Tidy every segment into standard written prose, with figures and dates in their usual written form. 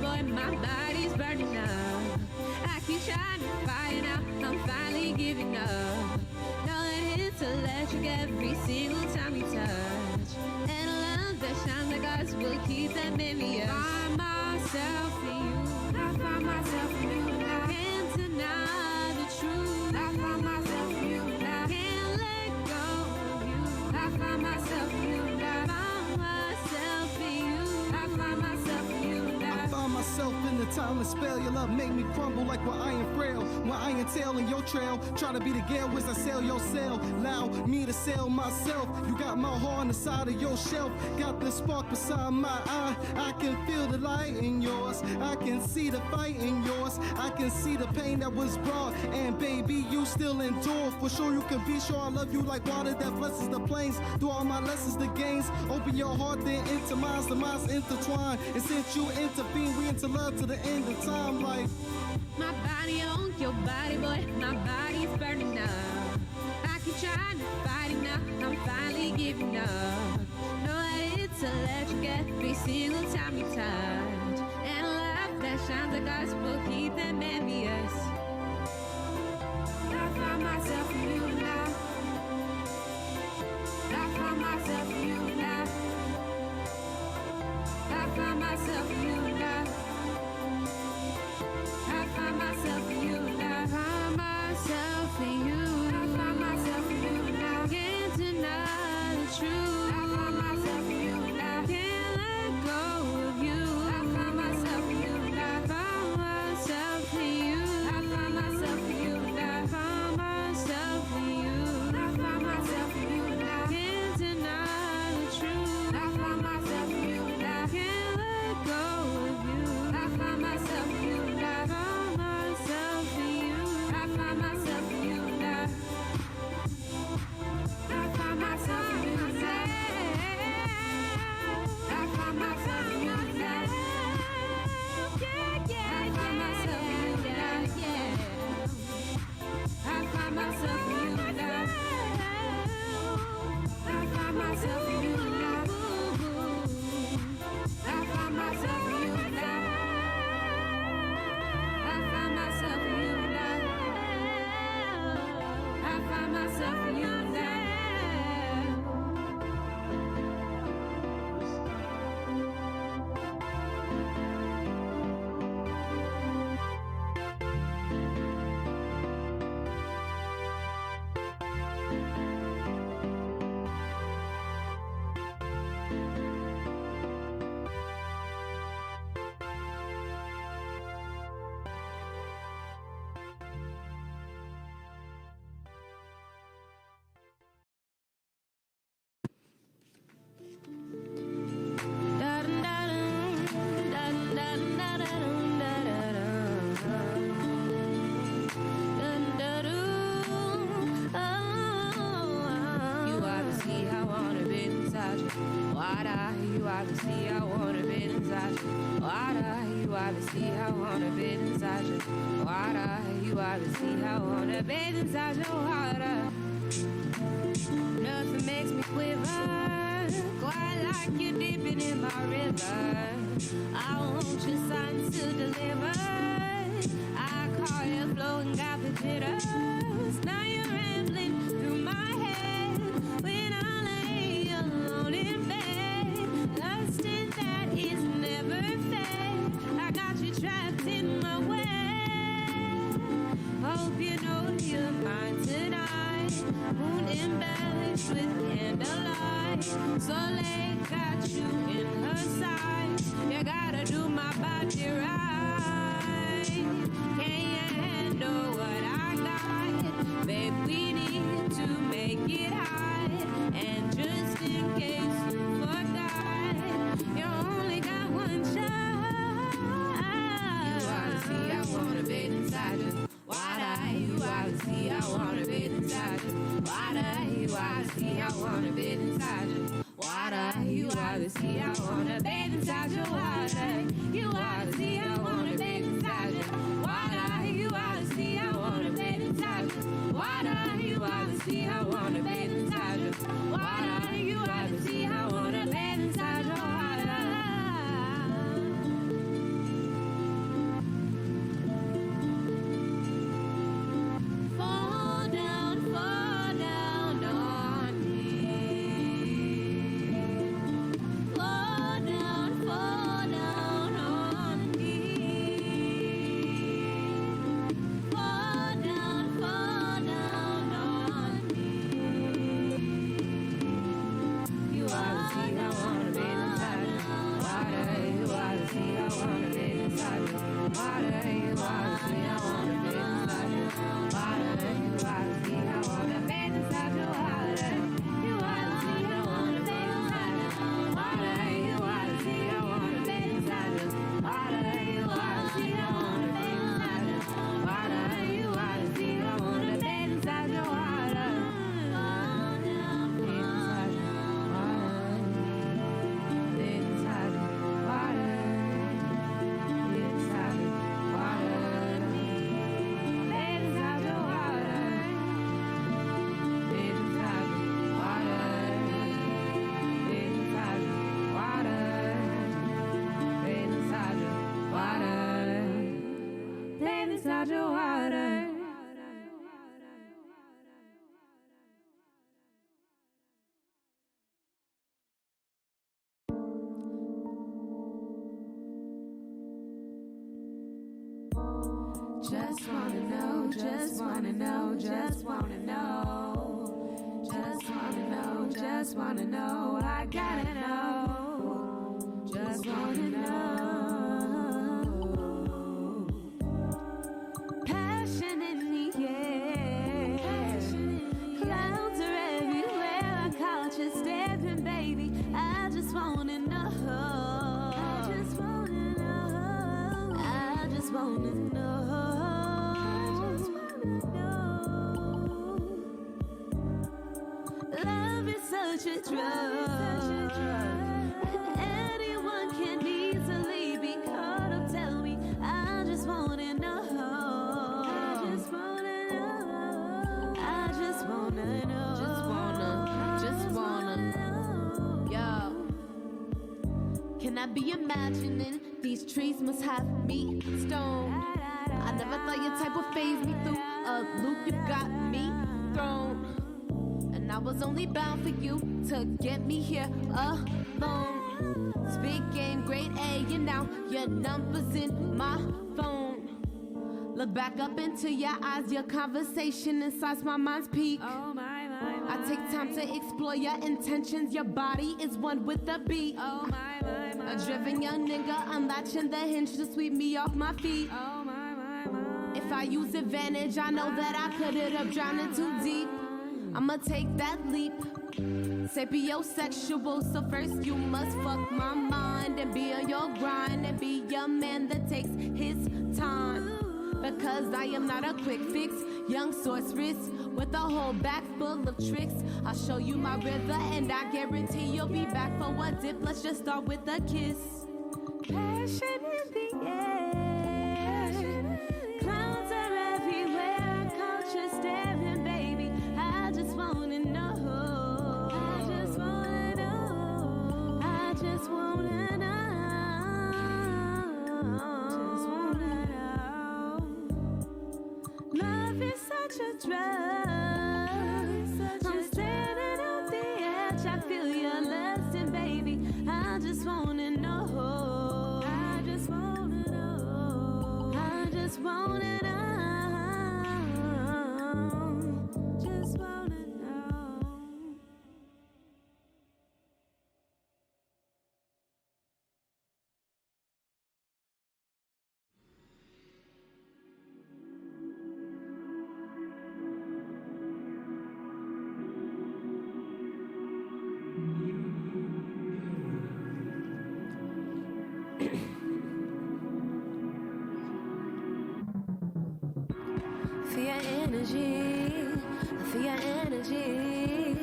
boy, my body's burning up. I keep trying to fight now, I'm finally giving up. Know that it's electric every single time you touch. And a love that shines like us will keep that memory up. Find myself in you, I find myself in you. I can't deny the truth, I find myself in you. I can't let go of you, I find myself in you. I find myself in you, I find myself in you. I find myself in the timeless spell. Your love make me crumble like when I am frail. When I am tailing your trail, try to be the gale as I sail your sail. Allow me to sail myself. You got my heart on the side of your shelf. Got the spark beside my eye. I can feel the light in yours. I can see the fight in yours. I can see the pain that was brought. And baby, you still endure. For sure you can be sure I love you like water that blesses the plains. Through all my lessons, the gains. Open your heart then into mine. The minds intertwine. And since you intervene, we into love to the end of time. Like my body on your body, boy, my body's burning up. I keep trying to fight it now, I'm finally giving up. Know that it's electric every single time you touch. And a love that shines like us will keep them envious. I find myself in you now. I find myself in you now. I find myself in you now. I find myself in you now. I find myself in you. I find myself in you now. Can't deny the truth. I find myself in you now. Can't let go of you. I find myself in you now. I find myself in you. I find myself in you now. I find myself in you. I find myself in you now. Can't deny the truth. I find myself in you now. Can't let go of you. I find myself in you now. I find myself in you. I find myself in you now. I find myself in you now. I find myself in you now. Yeah, yeah, I find myself in you now. Yeah. I find myself in you now. I find myself in you now. I find myself in you now. I find myself in you now. I find myself in you now. You obviously I wanna be inside you. Water, you obviously I wanna be inside you. Water, you obviously I wanna be inside your water. Nothing makes me quiver quite like you dipping in my river. I want your signs to deliver. I call you flowing, got the jitters. Now you're rambling through my head when I lay alone in bed. Lust in that is never fair. I got you trapped in my web. Hope you know you're mine tonight. Moon embellished with candlelight. Soleil got you in her sights. You gotta do my body right. Can you handle what I got? Babe, we need to make it high. And just in case you forgot, you only got one shot. You obviously I wanna be inside you. Water, you obviously I wanna be inside you. Water, you obviously I wanna be inside you. Water, you obviously I wanna be inside your water. You obviously I wanna be inside you. Water, you obviously I wanna be inside you. Water, you obviously I wanna be inside you. Water, you obviously I wanna be inside your water. water, you wanna see, I wanna bathe inside you. Water, you wanna see, I wanna bathe inside your water. You wanna see, I wanna bathe inside you. Water, you wanna see, I wanna bathe inside you. Water, you wanna see, I wanna bathe inside you. Water, you wanna see, I wanna bathe inside your water. Bathe inside your water. Bathe inside your water. Bathe inside your water. Bathe inside your water. Bathe inside your water. Bathe inside your water. Bathe inside your water. Bathe inside your water. Just wanna know, just wanna know, just wanna know. Just wanna know, just wanna know, I gotta know. Just wanna know. Passion in the air. Clouds are everywhere. I caught you stepping, baby. I just wanna know. I just wanna know. I just wanna know. Love is such a drug. Anyone can easily be caught up. Tell me, I just wanna know. I just wanna know. I just wanna know. Just wanna. Yo. Can I be imagining these trees must have me stoned? I never thought your type would phase me through a loop. You got me thrown. And I was only bound for you to get me here alone. This big game, grade A, and now your number's in my phone. Look back up into your eyes, your conversation inside my mind's peak. Oh my. I take time to explore your intentions. Your body is one with the beat. Oh my. A driven young nigga, unlatching the hinge to sweep me off my feet. Oh my. If I use advantage, I know that I could end up drowning too deep. I'ma take that leap. Sapiosexual, so first you must fuck my mind and be on your grind and be a man that takes his time. Because I am not a quick fix, young sorceress with a whole bag full of tricks. I'll show you my river and I guarantee you'll be back for a dip. Let's just start with a kiss. Passion in the air. Clouds are everywhere. I caught you staring, baby. I just wanna know. I just wanna know. I just wanna know. Just wanna know. Love is such a drug. I'm standing on the edge. I feel your lusting, baby. I just wanna know. I just wanna know. I just wanna know. Just wanna know. For your energy, for your energy,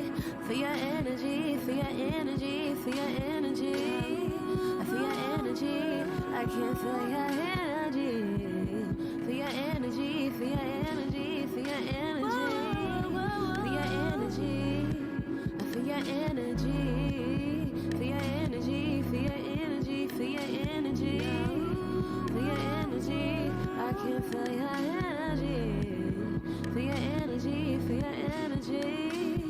for your energy, for your energy, for your energy, for your energy. I can feel your energy. For your energy, for your energy, for your energy, for your energy, for your energy, for your energy, for your energy, for your energy, for your energy. I can feel your energy. For your energy, for your energy.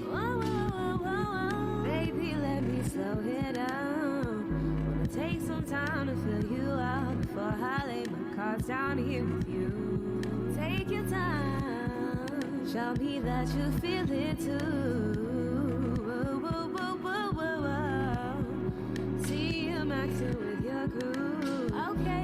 Whoa, whoa, whoa, whoa. Baby, let me slow it down. Wanna take some time to fill you out before I lay my cards down here with you. Take your time. Show me that you feel it too. Whoa, whoa, whoa, whoa, whoa, whoa. See you maxing with your crew. Okay,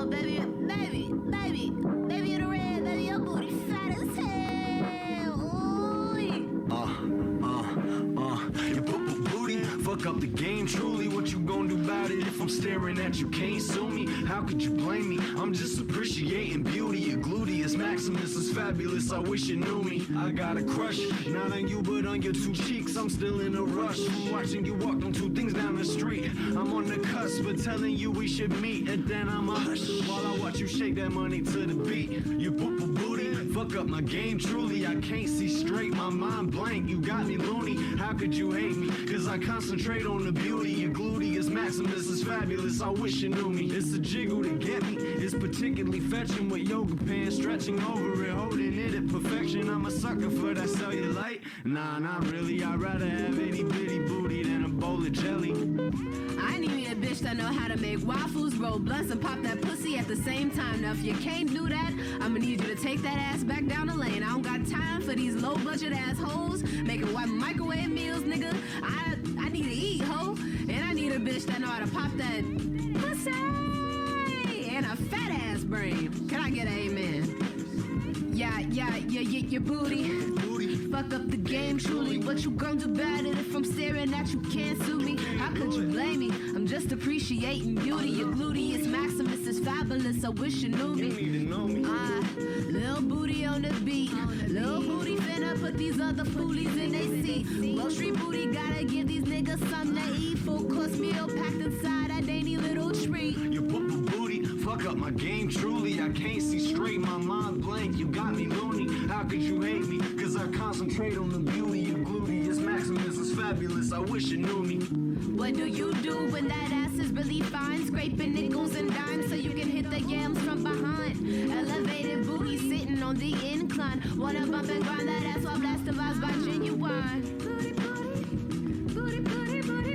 Oh, baby, in the red, baby, your booty fat as hell. Your booty, fuck up the game, truly. What you gon' do about it if I'm staring at you? Can't sue me, how could you blame me? I'm just appreciating beauty. Your gluteus maximus is fabulous, I wish you knew me. I got a crush, not on you but on your two cheeks. I'm still in a rush from watching you walk on two things down the street. I'm on the cusp of telling you we should meet, and then I'm a hush while I watch you shake that money to the beat. Your booty, fuck up my game, truly. I can't see straight, my mind blank. You got me loony, how could you hate me? Cause I concentrate on the beauty. Your gluteus maximus is fabulous, I wish you knew me. It's a jiggle to get me, it's particularly fetching with yoga pants, stretching over it, holding it at perfection. I'm a sucker for that cellulite. Nah, not really, I'd rather have itty bitty booty than a bowl of jelly. I need me a bitch that know how to make waffles, roll blunts, and pop that pussy at the same time. Now if you can't do that, I'ma need you to take that ass back down the lane. I don't got time for these low budget assholes making white microwave meals, nigga. I need to eat, ho. And I need a bitch that know how to pop that pussy and a fat ass brain. Can I get an amen? Yeah, your booty. Fuck up the game, truly. What you gon' do about it if I'm staring at you? Can't sue me. How could you blame me? I'm just appreciating beauty. Your gluteus maximus is fabulous. I wish you knew me. You need to know me. Little booty on the beat. Little booty finna put these other foolies in they seat. Grocery booty gotta give these niggas something to eat. Full course meal packed inside a dainty little treat. Your booty, fuck up my game, truly. I can't see straight, my mind blank. You got me loony, how could you hate me? Cause I concentrate on the beauty. Your gluteus maximus is fabulous, I wish you knew me. What do you do when that ass is really fine? Scraping nickels and dimes so you can hit the yams from behind. Elevated booty sitting on the incline. Wanna bump and grind that ass while blasting vibes by Genuine. Booty, booty, booty, booty, booty, booty,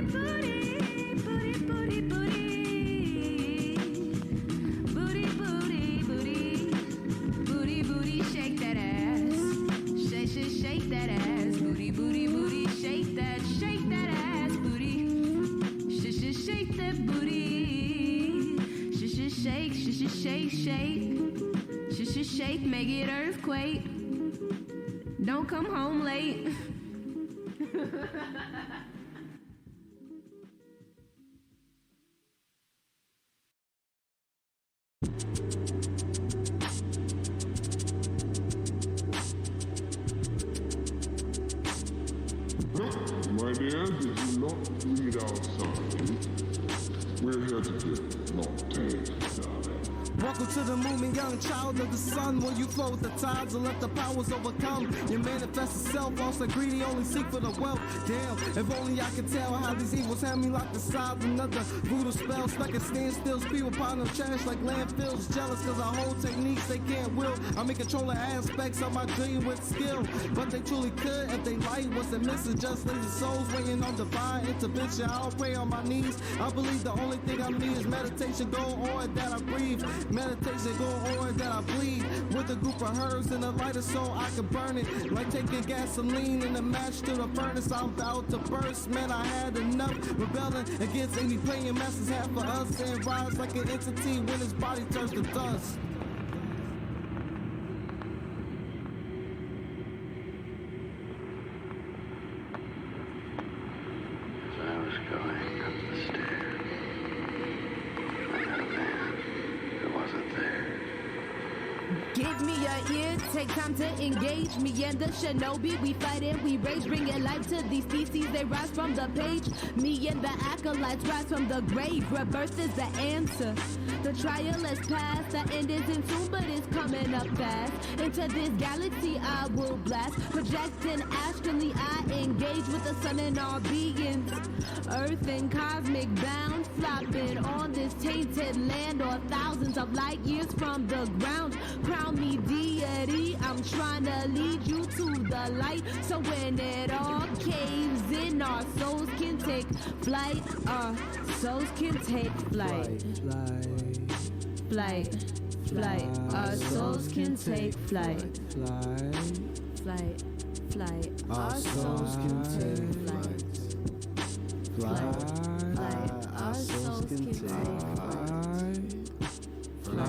booty, booty, booty, booty, booty, booty, booty, shake that ass. Shake that ass. Booty, booty, booty, shake that ass. Booty. Shake that booty. Shake, make it earthquake. Don't come home late. My dear, did you not read our sign? We're here to give, not take, darling. Welcome to the movement, young child of the sun. When you flow with the tides and let the powers overcome, you manifest itself, also greedy, only seek for the wealth. Damn, if only I could tell how these evils have me locked aside. Another voodoo spell stuck at standstills. People piling up trash like landfills. Jealous cause I hold techniques they can't will. I'm in control of aspects of my dream with skill. But they truly could if they light was the missing. Just lazy souls waiting on divine intervention. I'll pray on my knees. I believe the only thing I need is meditation. Go on that I breathe. Meditation go on that I bleed. With a group of herbs and a lighter so I can burn it. Like taking gasoline and a match to the furnace. I'm about to burst, man, I had enough. Rebelling against any playing masters have for us. And rise like an entity when his body turns to dust. As I was going up the stairs, I met a man who wasn't there. Give me your ear, take time to engage me and the shinobi. We fight and we rage, bringing life to these species. They rise from the page. Me and the acolytes rise from the grave. Rebirth is the answer. The trial has passed. The end isn't soon, but it's coming up fast. Into this galaxy I will blast. Projecting astrally, I engage with the sun and all beings. Earth and cosmic bound, flopping on this tainted land, or thousands of light years from the ground. Crown me deity, I'm trying to lead you to the light. So when it all caves in, our souls can take flight. Our souls can take flight. Flight. Our souls can take flight. Flight. Our souls can take flight. Flight. Our souls can take flight.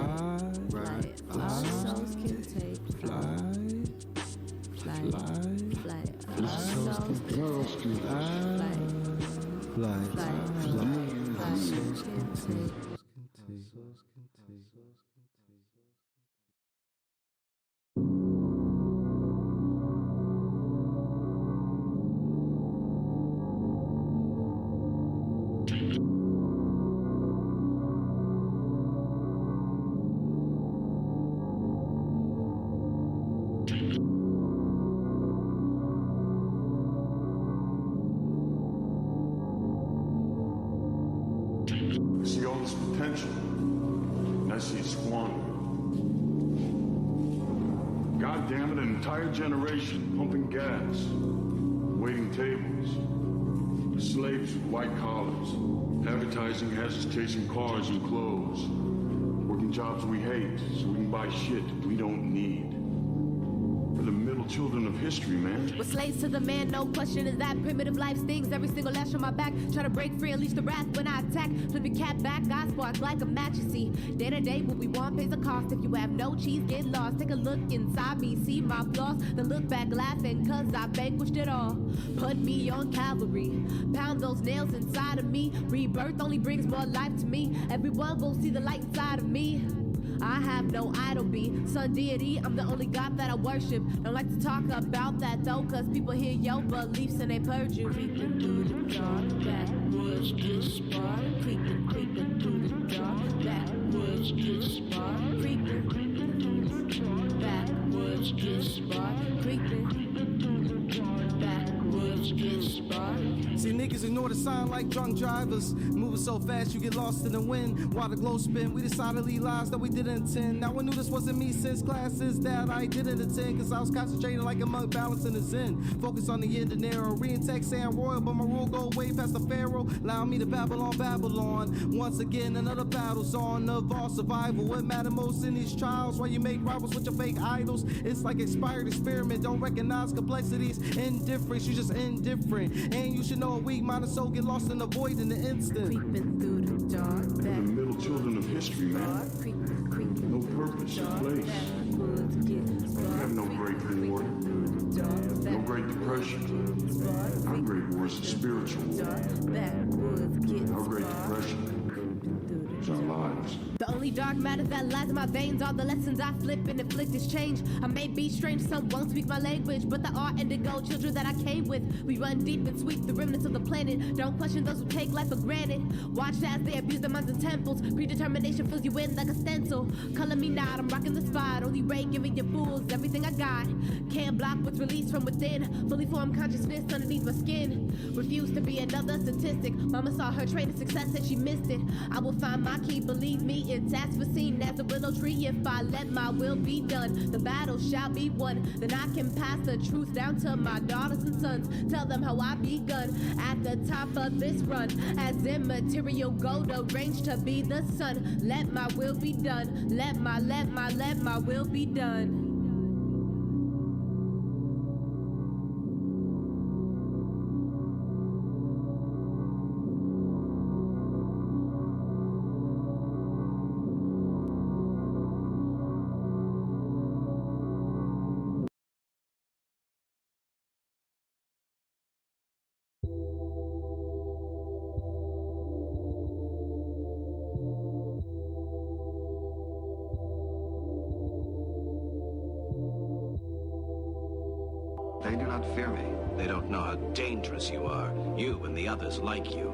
See all this potential, and I see it squandered. God damn it, an entire generation pumping gas, waiting tables, slaves with white collars, advertising has us chasing cars and clothes, working jobs we hate so we can buy shit we don't need. We're the middle children of history, man. We're slaves to the man, no question is that. Primitive life stings, every single lash on my back. Try to break free, unleash the wrath when I attack. Flip your cat back, I spark like a match, you see. Day to day, what we want pays a cost. If you have no cheese, get lost. Take a look inside me, see my flaws. Then look back laughing, cause I vanquished it all. Put me on Calvary, pound those nails inside of me. Rebirth only brings more life to me. Everyone will see the light inside of me. I have no idol be sun deity, I'm the only God that I worship. Don't like to talk about that though, cause people hear your beliefs and they purge you. Creeping through the dark, backwoods get spark. Creeping through the dark, backwoods get spark. Creeping through the backwoods get spark. Creeping backwoods get spark. See, niggas ignore the sign like drunk drivers. Moving so fast you get lost in the wind. While the glow spin, we decided to lead lives that we didn't intend. Now I knew this wasn't me since classes that I didn't attend, cause I was concentrating like a monk balancing the zen. Focus on the end and narrow. Re-in-tech saying royal, but my rule go way past the pharaoh. Allow me to Babylon. Once again another battle's on of all survival. What matter most in these trials? Why you make rivals with your fake idols? It's like expired experiment. Don't recognize complexities. Indifference, you just indifferent. And you should know a weak mind and soul get lost in the void in the instant. Creeping through the dark, We're the middle children of history, man. No purpose or place. We have no great war, no great depression. Our great war is the spiritual war. Our great depression is our lives. The only dark matter that lies in my veins are the lessons I flip and inflict this change. I may be strange, some won't speak my language, but there are indigo children that I came with. We run deep and sweep the remnants of the planet. Don't question those who take life for granted. Watch as they abuse their minds and temples. Predetermination fills you in like a stencil. Color me not, I'm rocking the spot. Only ray giving you fools everything I got. Can't block what's released from within. Fully formed consciousness underneath my skin. Refuse to be another statistic. Mama saw her train of success and she missed it. I will find my key, believe me. It's as foreseen as a willow tree. If I let my will be done, the battle shall be won. Then I can pass the truth down to my daughters and sons. Tell them how I begun at the top of this run. As immaterial gold arranged to be the sun. Let my will be done. Let my will be done. They do not fear me. They don't know how dangerous you are. You and the others like you.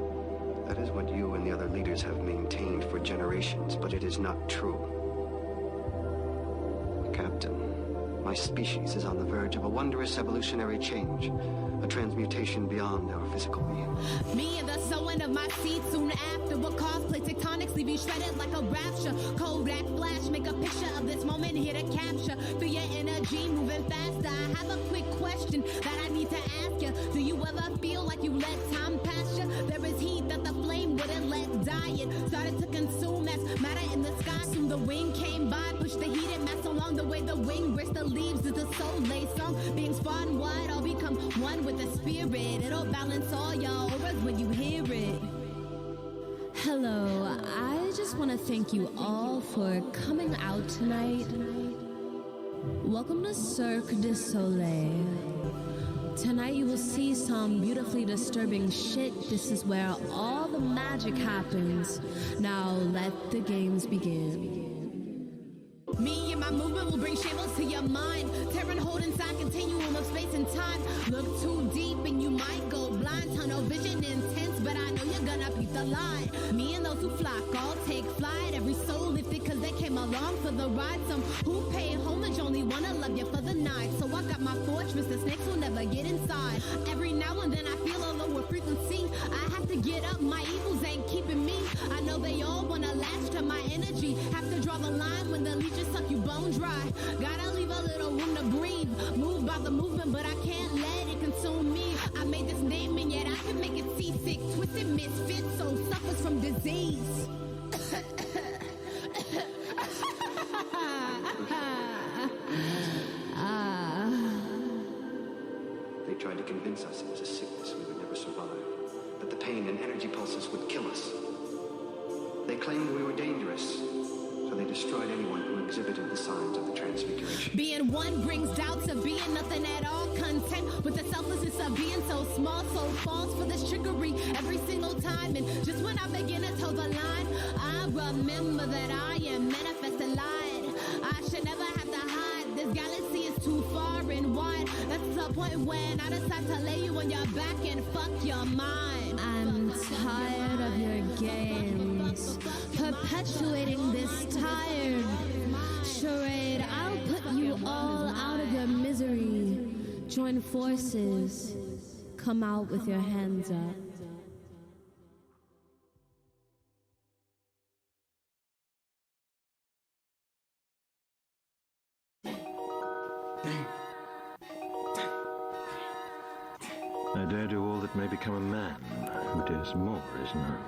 That is what you and the other leaders have maintained for generations, but it is not true. Captain, my species is on the verge of a wondrous evolutionary change, a transmutation beyond our physical being. Me and the sowing of my seed soon after will cosplay tectonics, leave you shredded like a rapture. Kodak flash, make a picture of this moment here to capture. Through your energy, moving faster. I have a quick question that I need to ask you. Do you ever feel like you let time pass you? There is heat that the flame wouldn't let die. It started to consume as matter in the sky. Soon the wind came by, pushed the heated mass along the way the wind breaks the leaves. It's a soul lay song. Beings far and wide all become one with the spirit. It'll balance all your auras when you hear it. Hello, I just want to thank you all for coming out tonight. Welcome to Cirque du Soleil. Tonight you will see some beautifully disturbing shit. This is where all the magic happens. Now let the games begin. Me and my movement will bring shambles to your mind. Tearing hold inside continuum of space and time. Look too deep and you might go blind. Tunnel vision intense, but I know you're gonna beat the line. Me and those who flock all take flight. Every soul lifted cause they came along for the ride. Some who pay homage only wanna love you for the night. So I got my fortress, the snakes will never get inside. Every now and then I feel a lower frequency. I have to get up, my evils ain't keeping me. I know they all wanna latch to my energy. Have to draw the line when the leeches suck you bone dry. Gotta leave a little room to breathe. Moved by the movement, but I can't let it consume me. I made this name and yet I can make it seasick. Twisted misfit, so suffers from disease. They tried to convince us it was a sickness we would never survive, that the pain and energy pulses would kill us. They claimed we were dangerous, so they destroyed anyone who exhibited the signs of the transfiguration. Being one brings doubts of being nothing at all. Content with the selflessness of being so small, so false for this trickery every single time. And just when I begin to toe the line, I remember that I am manifesting light. I should never have to hide. This galaxy is too far and wide. That's the point when I decide to lay you on your back and fuck your mind. I'm tired of your games, perpetuating this tired charade. I'll put you all out of your misery. Join forces. Come out with your hands up. I dare do all that may become a man who dares more is none.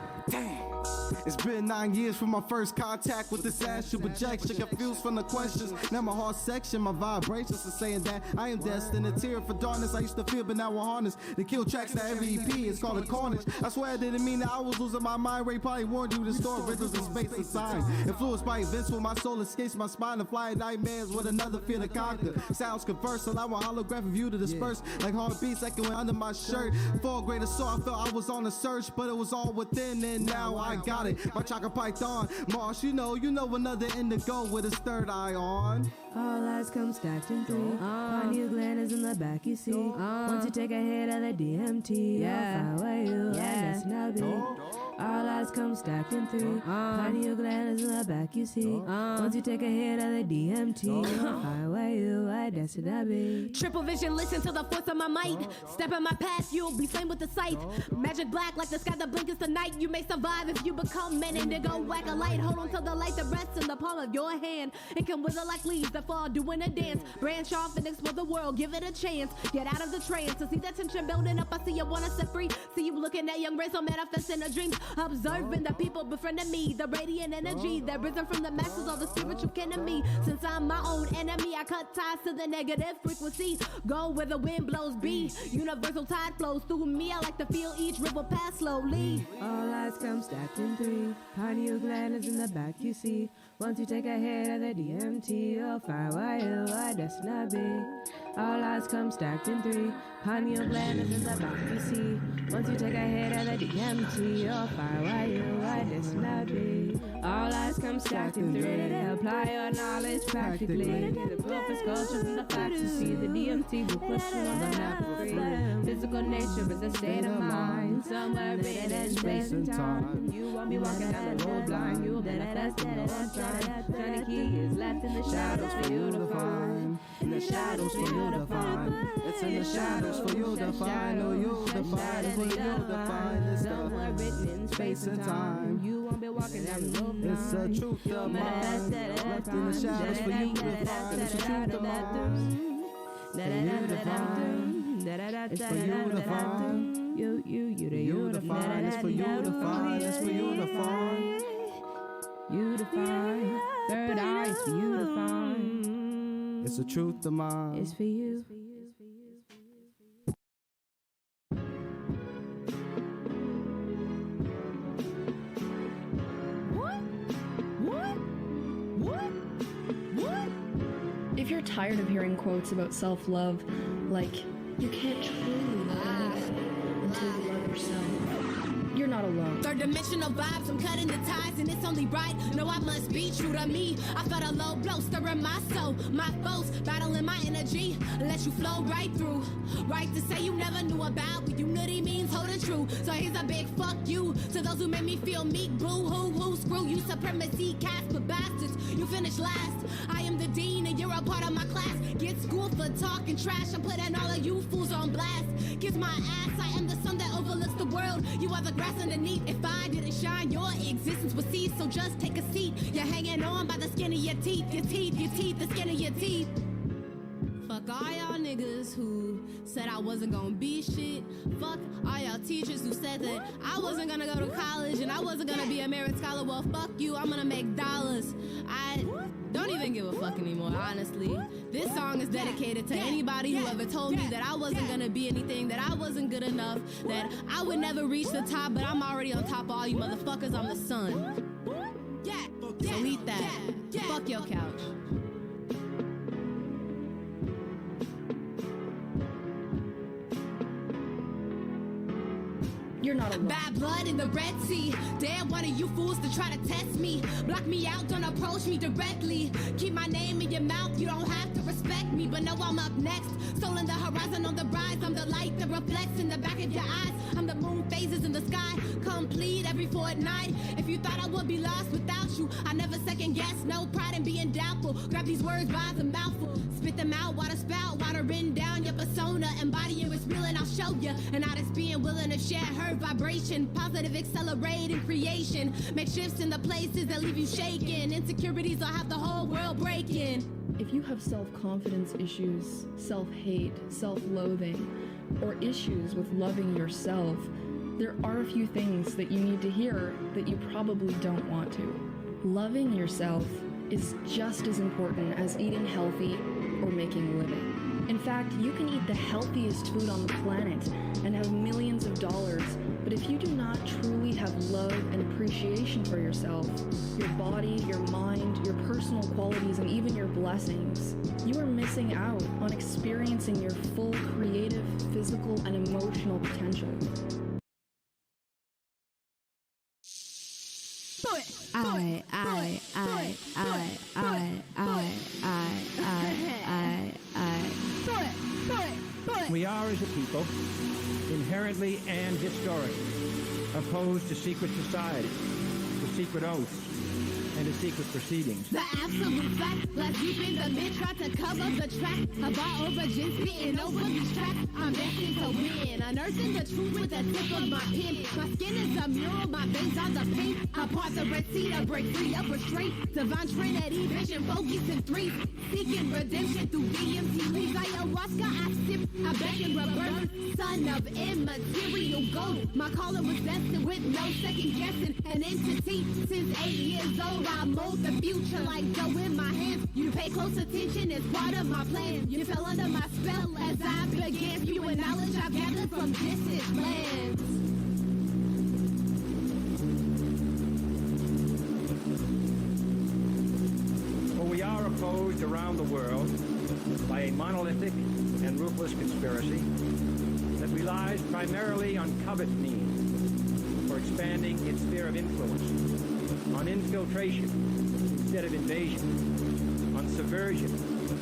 It's been 9 years from my first contact with this astral projection. Confused from the questions. Now my heart section, my vibrations are saying that I am destined to tear for darkness. I used to feel, but now we're harnessed. The kill tracks that every EP is called a carnage. I swear I didn't mean that I was losing my mind. Ray probably warned you to store rhythms in space and time. Influenced by events where my soul escapes my spine and fly nightmares with another fear to conquer. Sounds converse, allow a holographic view to disperse like heartbeats echoing under my shirt. For a greater soul, I felt I was on a search, but it was all within, and now I got it. My chakra python, Mars, you know another indigo with his third eye on. All eyes come stacked in three. Pineal gland is in the back, you see. Once you take a hit of the DMT, I'll find where you are, that's not big. All eyes come stacked in three. Pineal gland is in the back, you see. Once you take a hit of the DMT, I'll find where you are, that's not big. Triple vision, listen to the force of my might. Step in my path, you'll be slain with the sight. Magic black like the sky that blinkers tonight. You may survive if you become men and go whack a light. Hold on to the light that rests in the palm of your hand. It can wither like leaves that fall doing a dance. Branch off and explore the world, give it a chance. Get out of the trance to see that tension building up. I see you wanna set free. See you looking at young rays, so manifesting a dream. Observing the people befriending me, the radiant energy that risen from the masses of the spiritual kin of me. Since I'm my own enemy, I cut ties to the negative frequency. Go where the wind blows, be universal tide flows through me. I like to feel each ripple pass slowly. All eyes come stacked in three. Pineal gland is in the back, you see. Once you take a hit of the DMT, you'll find why you are, that's not big. All eyes come stacked in three. Pineal gland is in the back, you see. Once you take a hit of the DMT, you'll find why you are, that's not big. All eyes come stacked in three. Apply your knowledge practically. The proof is culture from the facts. You see the DMT will push you on the map for free. Physical nature is a state of mind. Somewhere in space and time. You won't be walking down the road blind. You will manifest in the one time. Tiny key is left in the shadows for you to find. In the shadows for you to find. It's in the shadows for you to find. Oh, you to find. For you to find. Somewhere written in space and time. You won't be walking down the road blind. It's a truth of mine. Left in the shadows for you to find. It's a truth of mine. It's for you to find. You to find. It's for you to find. It's for you to find. You to find. Third eye is for you to find. It's a truth of mine. It's for you. If you're tired of hearing quotes about self-love, like, You can't truly love anything until you love yourself. You're not alone. Third dimensional vibes, I'm cutting the ties, and it's only right. No, I must be true to me. I felt a low blow stirring my soul. My foes battling my energy. Let you flow right through. Right to say you never knew about what unity means holding true. So here's a big fuck you to those who made me feel meek. Boo hoo hoo, screw you, supremacy, Casper bastards. You finished last. I am the dean, and you're a part of my class. Get schooled for talking trash. I'm putting all of you fools on blast. Kiss my ass, I am the sun that overlooks the world. You are the grass underneath. If I didn't shine, your existence would cease. So just take a seat. You're hanging on by the skin of your teeth. Your teeth, your teeth, the skin of your teeth. Fuck all y'all niggas who said I wasn't gonna be shit. Fuck all y'all teachers who said that I wasn't gonna go to college and I wasn't gonna be a merit scholar. Well, fuck you, I'm gonna make dollars. I don't even give a fuck anymore, honestly. This song is dedicated to anybody who ever told me that I wasn't gonna be anything, that I wasn't good enough, that I would never reach the top, but I'm already on top of all you motherfuckers. I'm the sun. So eat that. Fuck your couch. You're not alone. Bad blood in the Red Sea. Dare one of you fools to try to test me. Block me out, don't approach me directly. Keep my name in your mouth, you don't have to respect me. But no, I'm up next. Soul in the horizon on the rise. I'm the light that reflects in the back of your eyes. I'm the moon phases in the sky, complete every fortnight. If you thought I would be lost without you, I never second guess. No pride in being doubtful. Grab these words by the mouthful. Spit them out, water spout, water written down your persona. Embodying what's real and I'll show you. And artist being willing to share her vibration. Positive accelerating creation. Make shifts in the places that leave you shaking. Insecurities will have the whole world breaking. If you have self-confidence issues, self-hate, self-loathing, or issues with loving yourself, there are a few things that you need to hear that you probably don't want to. Loving yourself is just as important as eating healthy or making a living. In fact, you can eat the healthiest food on the planet and have millions of dollars, but if you do not truly have love and appreciation for yourself, your body, your mind, your personal qualities, and even your blessings, you are missing out on experiencing your full creative, physical, and emotional potential. We are, as a people, inherently and historically opposed to secret society, to secret oaths, and to secret proceedings. The absolute fact, last deep in the mid, try to cover the track. About origin, spitting over these tracks. I'm destined to win, unearthing the truth with the tip of my pen. My skin is a mural, my veins are the paint. I part the Red Sea to break free of restraint. Divine Trinity, vision, focus in three. Seeking redemption through DMT leaves. Ayahuasca, I sip, I beg and rebirth. Son of immaterial gold. My calling was destined with no second guessing. An entity since 8 years old. I mold the future like dough in my hands. You pay close attention as part of my plan. You fell under my spell as I began spewing knowledge I've gathered from distant lands. For we are opposed around the world by a monolithic and ruthless conspiracy that relies primarily on covert means for expanding its sphere of influence, on infiltration instead of invasion, on subversion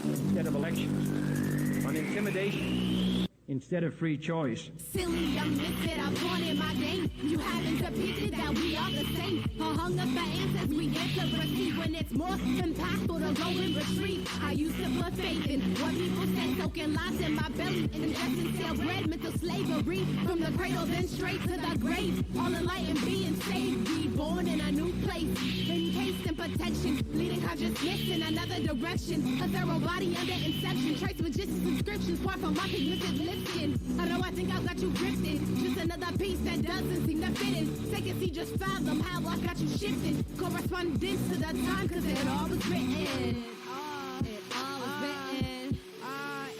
instead of elections, on intimidation instead of free choice. Silly, I'm misfit, I'm born in my game. You haven't depicted that we are the same. I hung up the answers we get to receive when it's more impactful to go and retreat. I used to put faith in what people said, soaking lies in my belly, ingesting stale bread, mental slavery. From the cradle, then straight to the grave. All enlightened, being saved, reborn in a new place. Encased in protection, leading consciousness in another direction. A thorough body under inception, trace magician subscriptions, far from my cognitive lifting. I know I think I've got you drifted. Just another piece that doesn't seem to fit in. Take a seat, just fathom how I got you shifted. Correspondence to the time, cause it all was written. It all was written.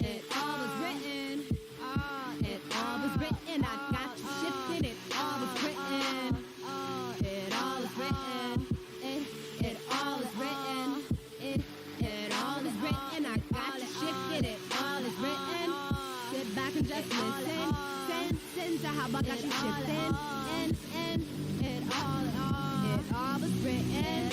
It all was written. It all was written. I got you shifted. It all was written. It all was written. It all was written. It all is written. I got you shifted. It all is written. Sit back and everything. And it all was written.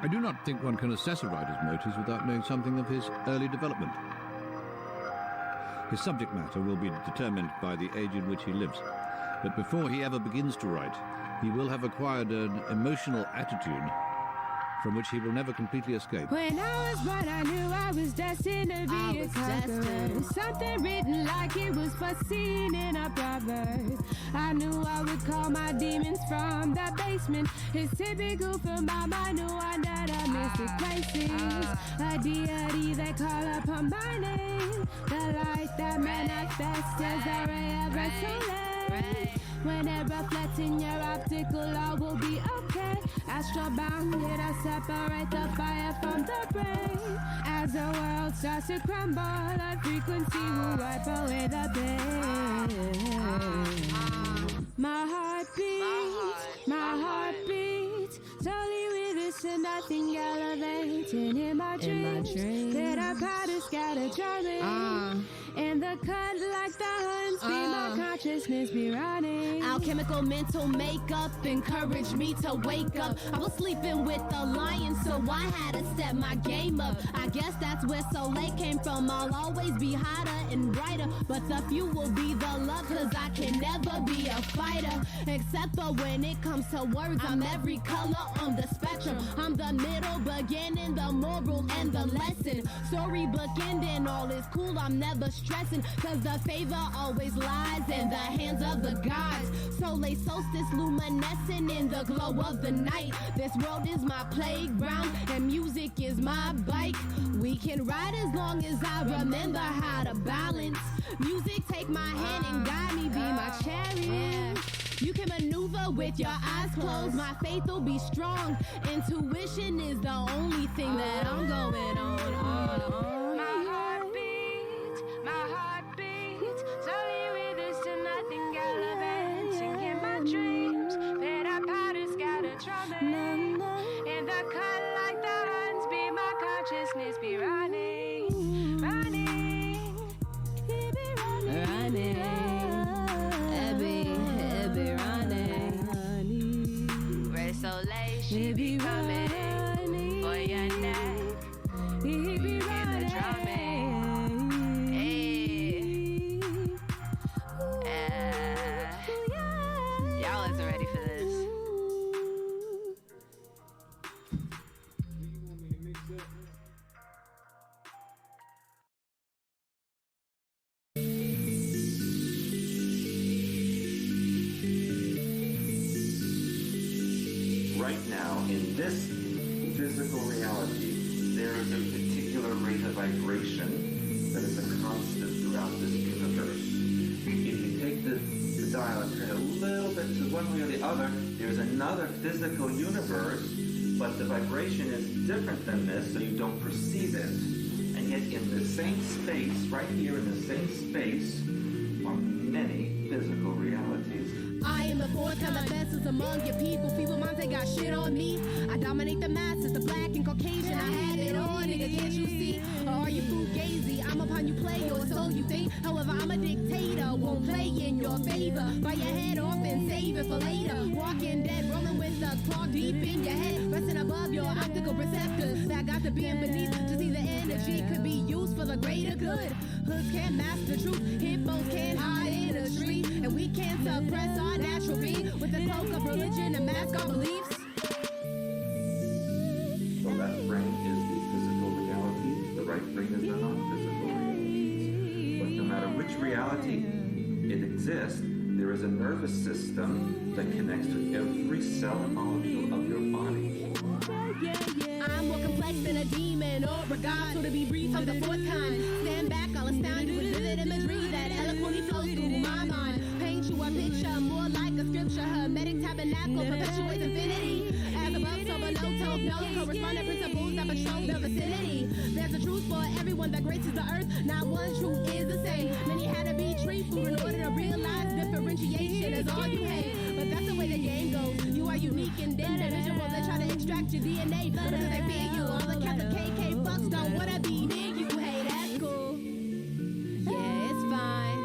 I do not think one can assess a writer's motives without knowing something of his early development. His subject matter will be determined by the age in which he lives. But before he ever begins to write, he will have acquired an emotional attitude from which he will never completely escape. When I was born, I knew I was destined to be a conqueror. Something written like it was foreseen in a proverb. I knew I would call my demons from the basement. It's typical for my mind, knew under the mystic places. A deity that call upon my name. The light that manifests as the ray of a soul. When it reflects in your optical, all will be okay. Astral bounded, I separate the fire from the brain. As the world starts to crumble, a frequency will wipe away the pain. My heart beats, slowly with this and nothing elevating in my dreams. Pitter patter, scatter drumming. And the cut like the hunts be my consciousness be running. Alchemical mental makeup encouraged me to wake up. I was sleeping with the lion, so I had to step my game up. I guess that's where Soleil came from. I'll always be hotter and brighter, but the few will be the love, cause I can never be a fighter. Except for when it comes to words, I'm every color on the spectrum. I'm the middle, beginning, the moral, and the lesson. Storybook ending, all is cool, I'm never stressing, cause the favor always lies in the hands of the gods. Soleil solstice luminescent in the glow of the night. This world is my playground and music is my bike. We can ride as long as I remember how to balance. Music take my hand and guide me, be my chariot. You can maneuver with your eyes closed, my faith will be strong. Intuition is the only thing that I'm going on. My heart beats, slowly with this to nothing elevating in my dreams. Pitter patter, scatter drumming. In the cut like the hunts be my consciousness be running, running. It be running. Red Soleil, she be coming for your neck. He be running. Y'all isn't ready for this. Right now, in this physical reality, there is a particular rate of vibration that is a constant throughout this universe. If you take the dial and turn it a little bit to one way or the other, there's another physical universe, but the vibration is different than this, so you don't perceive it. And yet in the same space, right here in the same space, are many physical realities. I am the fourth time the best is among your people. Feeble minds ain't got shit on me. I dominate the masses, the black and Caucasian. I have it on, nigga, can't you see? Or are you fugazi? I'm upon you play, or so you think. However, I'm a dictator, won't play in your favor. Bite your head off and save it for later. Walking dead, rolling with the clock deep in your head. Resting above your optical receptors. That got to be in beneath to see the energy could be used for the greater good. Hoods can't mask the truth, hippos can't hide in a tree. And we can't suppress our natural being with the cloak of religion and mask our beliefs. So that brain is the physical reality, the right brain is the non-physical reality. But no matter which reality it exists, there is a nervous system that connects to every cell and molecule of your body. I'm more complex than a demon or a god, so to be brief, I'm the fourth kind. Stand back, I'll astound you with vivid imagery that eloquently flows through my mind. Paint you a picture more like a scripture, hermetic tabernacle perpetuates infinity. As above, so below, told no corresponding principles that patrol the vicinity. There's a truth for everyone that graces the earth, not one truth is the same. Many had to be truthful in order to realize differentiation is all you hate. But that's the way the game goes. You are unique and individual. They try to extract extract your DNA. But they fear you. All the cats of KK fucks don't wanna be near you. Hey, that's cool. Yeah, it's fine.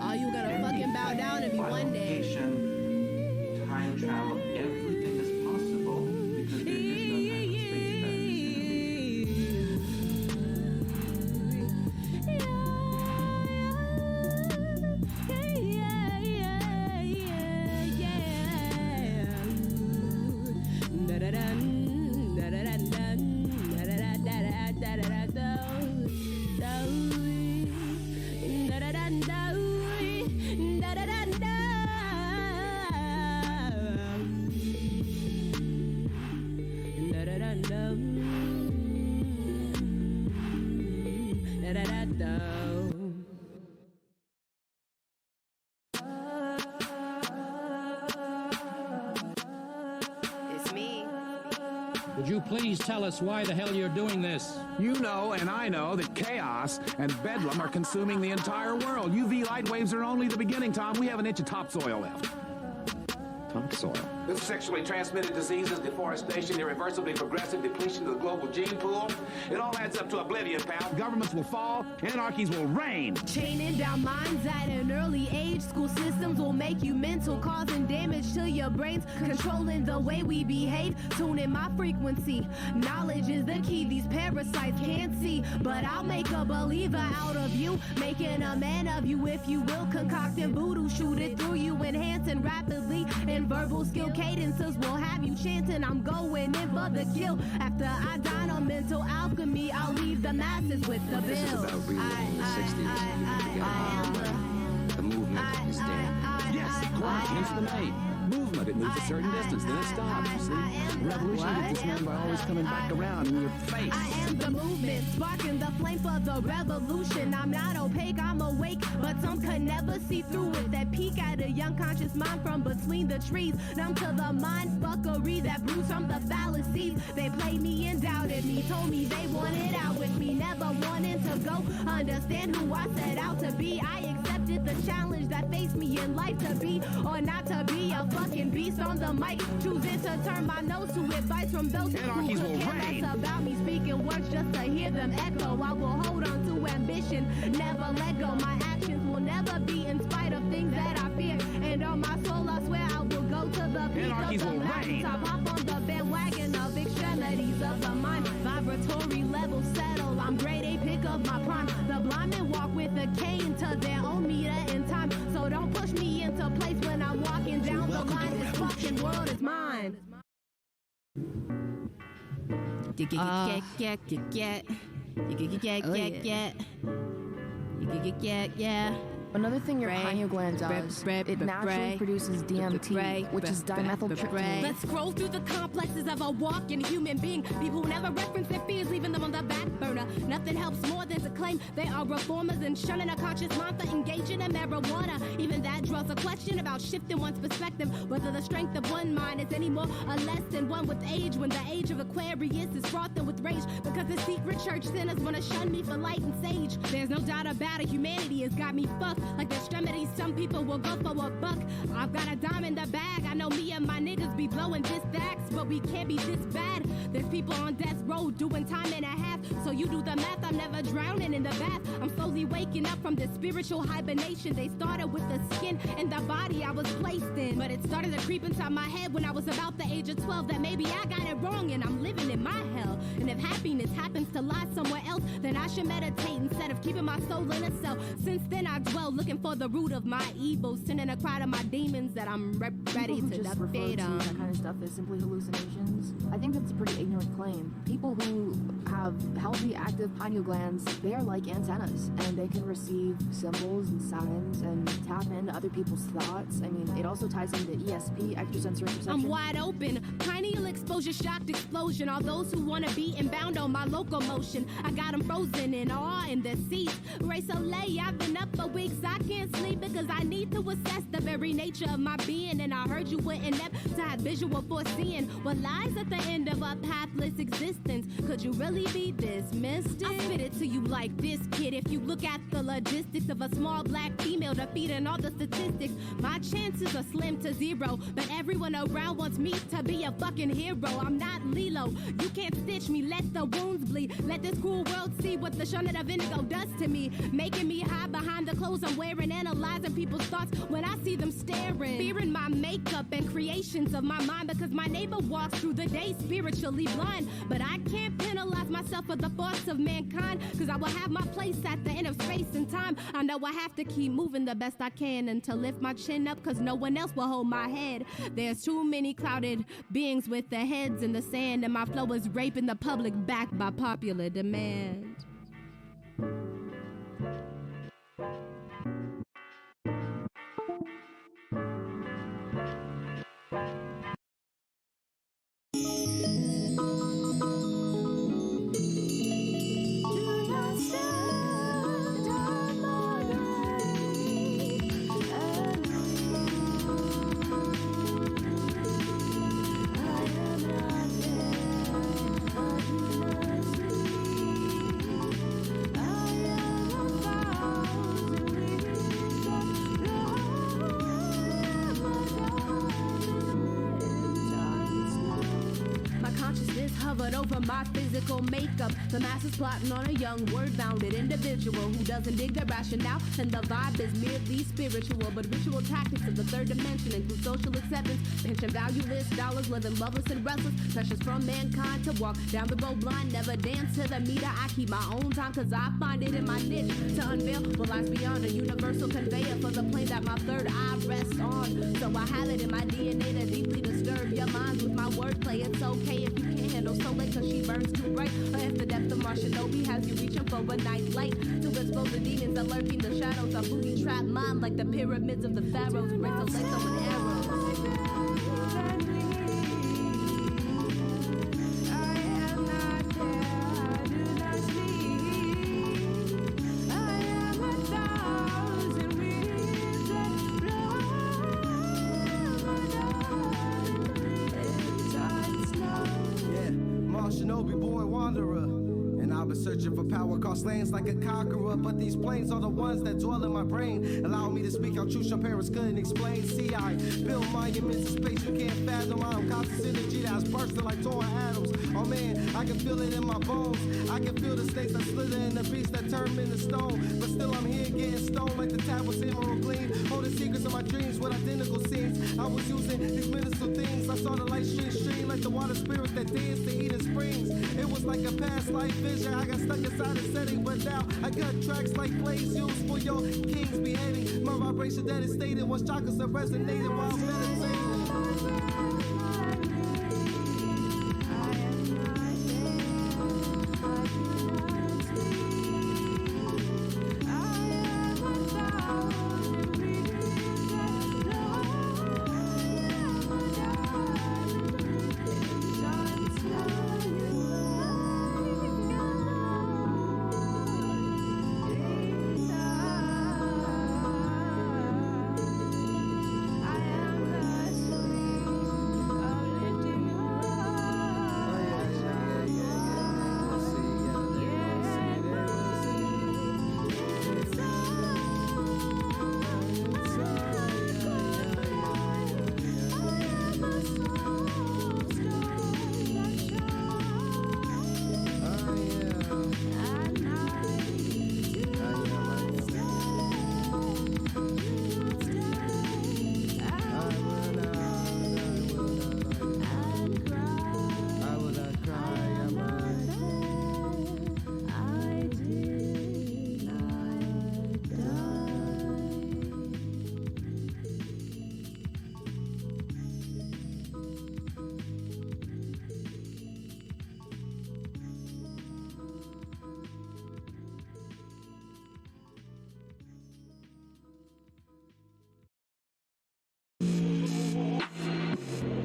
All you gotta fucking bow down to me one day. Time travel, everything is possible because there is no time and space that Would you please tell us why the hell you're doing this? You know and I know that chaos and bedlam are consuming the entire world. UV light waves are only the beginning, Tom. We have an inch of topsoil left. Topsoil? This sexually transmitted diseases, deforestation, irreversibly progressive depletion of the global gene pool. It all adds up to oblivion, pal. Governments will fall, anarchies will reign. Chaining down minds at an early age. School systems will make you mental, causing damage to your brains, controlling the way we behave. Tune in my frequency. Knowledge is the key these parasites can't see. But I'll make a believer out of you, making a man of you, if you will. Concocting voodoo, shoot it through you, enhancing rapidly. And verbal skill cadences will have you chanting, I'm going in for the kill. After I dine on mental alchemy, I'll leave the masses with the bill. This is about reliving the 60s. The movement is dead. Yes, correct. Hence the name. Movement. It moves a certain distance, then it stops. You see? Revolution gets dismantled by always coming back around in your face. I am the movement, sparking the flame for the revolution. I'm not opaque, I'm awake, but some could never see through it. That peek at a young conscious mind from between the trees. Numb to the mind fuckery that brews from the fallacies. They played me and doubted me, told me they wanted out with me, never wanting to go. Understand who I set out to be. I accepted the challenge that faced me in life, to be or not to be a fucking beast on the mic. Choosing to turn my nose to advice from those Anarchies who could care less about me, speaking words just to hear them echo. I will hold on to ambition, never let go. My actions will never be in spite of things that I fear. And on my soul I swear I will go to the peak Anarchies of the will reign. mountaintop. Hop on the bandwagon of extremities of the mind. Vibratory level settle, I'm grade A, pick up my prime. The blind men walk with a cane to their own meter in time. So don't push me into place when I'm walking down the line. This fucking world is mine. Another thing your pineal gland does, it naturally produces DMT, which is dimethyltryptamine. Let's scroll through the complexes of a walking human being. People never reference their fears, leaving them on the back burner. Nothing helps more than to claim they are reformers and shunning a conscious mind for engaging in marijuana. Even that draws a question about shifting one's perspective, whether the strength of one mind is any more or less than one with age, when the age of Aquarius is frothed with rage, because the secret church sinners want to shun me for light and sage. There's no doubt about it, humanity has got me fucked. Like the extremities, some people will go for a buck. I've got a dime in the bag. I know me and my niggas be blowing this stacks, but we can't be this bad. There's people on death row doing time and a half. So you do the math, I'm never drowning in the bath. I'm slowly waking up from this spiritual hibernation. They started with the skin and the body I was placed in, but it started to creep inside my head when I was about the age of 12. That maybe I got it wrong and I'm living in my hell. And if happiness happens to lie somewhere else, then I should meditate instead of keeping my soul in a cell. Since then I dwell looking for the root of my evil, sending a cry to my demons that I'm ready to defeat them. That kind of stuff is simply hallucinations. I think that's a pretty ignorant claim. People who have healthy, active pineal glands, they are like antennas, and they can receive symbols and signs and tap into other people's thoughts. I mean, it also ties into ESP, extrasensory perception. I'm wide open, pineal exposure, shocked explosion. All those who want to be inbound on my locomotion, I got them frozen in awe in their seats. Ray Soleil, I've been up for weeks, I can't sleep because I need to assess the very nature of my being. And I heard you were inept to have visual foreseeing what lies at the end of a pathless existence. Could you really be dismissed? I spit it to you like this, kid. If you look at the logistics of a small black female defeating all the statistics, my chances are slim to zero. But everyone around wants me to be a fucking hero. I'm not Lilo. You can't stitch me. Let the wounds bleed. Let this cruel world see what the shunning of indigo does to me. Making me hide behind the clothes I'm wearing. Analyzing people's thoughts when I see them staring. Fearing my makeup and creations of my mind. Because my neighbor walks through the day spiritually blind. But I can't penalize myself for the thoughts of mankind. Cause I will have my place at the end of space and time. I know I have to keep moving the best I can. And to lift my chin up cause no one else will hold my head. There's too many clouded beings with their heads in the sand. And my flow is raping the public backed by popular demand. Over my physical makeup, the masses plotting on a young word-bounded individual who doesn't dig the rationale, and the vibe is merely spiritual. But ritual tactics of the third dimension include social acceptance, pension valueless, dollars living loveless and restless, pressures from mankind to walk down the road blind, never dance to the meter. I keep my own time cause I find it in my niche to unveil what lies beyond a universal conveyor for the plane that my third eye rests on. So I have it in my DNA to deeply disturb your minds with my wordplay. It's okay if you can't handle so late cause she burns too bright, or if the depth of Marshanobi has you reaching for a night light to expose the demons that lurk in the shadows. A booty trap mind like the pyramids of the pharaohs, break the length of an arrow. Searching for power, cost lands like a conqueror. But these planes are the ones that dwell in my brain. Allow me to speak out truth your parents couldn't explain. See, I build monuments in space you can't fathom. I'm conscious energy that's bursting like torn atoms. Oh man, I can feel it in my bones. I can feel the snakes that slither in the beast that turn me into stone. But still I'm here getting stoned like the tablets emerald gleam. Holding secrets of my dreams with identical scenes. I was using these minuscule things. I saw the light stream like the water spirits that dance to Eden Springs. It was like a past life vision. I got stuck inside a setting, but now I got tracks like plays used for your king's beheading. My vibration devastated once chakras have resonated while I'm meditating.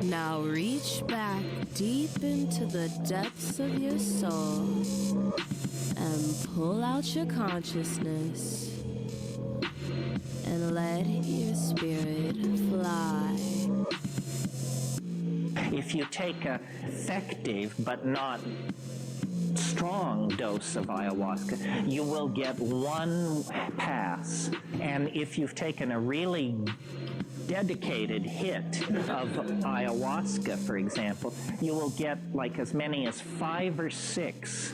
Now reach back deep into the depths of your soul and pull out your consciousness and let your spirit fly. If you take a effective but not strong dose of ayahuasca, you will get one pass. And if you've taken a really dedicated hit of ayahuasca, for example, you will get like as many as 5 or 6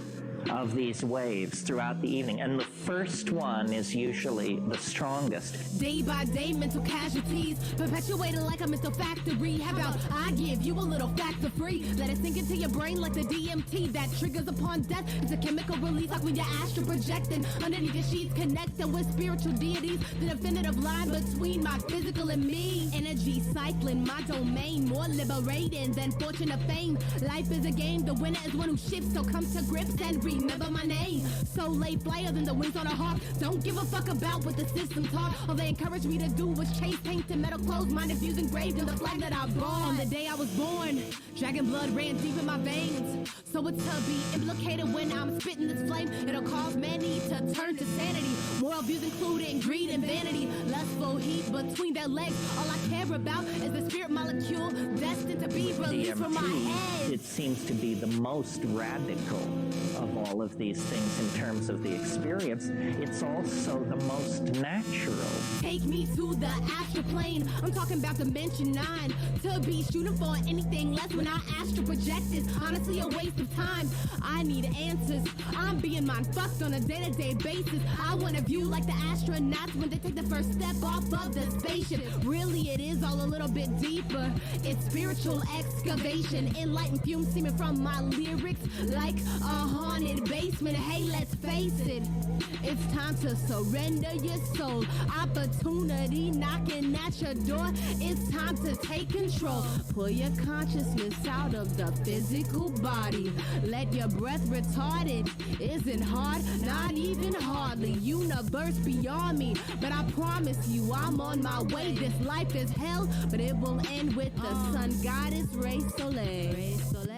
of these waves throughout the evening, and the first one is usually the strongest. Day by day, mental casualties perpetuated like a mental factory. How about I give you a little factor free? Let it sink into your brain like the DMT that triggers upon death. It's a chemical release like when you're astral projecting underneath your sheets, connecting with spiritual deities. The definitive line between my physical and me. Energy cycling my domain, more liberating than fortune or fame. Life is a game, the winner is one who shifts. So come to grips and remember my name. So late flyer than the wings on a hawk. Don't give a fuck about what the system taught. All they encouraged me to do was chase paint and metal clothes. Mine is engraved in the flag that I bore. On the day I was born, dragon blood ran deep in my veins. So it's to be implicated when I'm spitting this flame. It'll cause many to turn to sanity. Moral views including greed and vanity. Lustful heat between their legs. All I care about is the spirit molecule destined to be released from my head. It seems to be the most radical of all of these things in terms of the experience. It's also the most natural. Take me to the astral plane. I'm talking about dimension 9. To be shooting for anything less when I astral project is honestly a waste of time. I need answers. I'm being mind fucked on a day-to-day basis. I want to view like the astronauts when they take the first step off of the spaceship. Really, it is all a little bit deeper. It's spiritual excavation. Enlightened fumes seeming from my lyrics like a haunted basement. Hey, let's face it. It's time to surrender your soul. Opportunity knocking at your door. It's time to take control. Pull your consciousness out of the physical body. Let your breath retarded. Isn't hard, not even hardly. Universe beyond me, but I promise you I'm on my way. This life is hell, but it will end with the sun goddess Ray Soleil. Ray Soleil.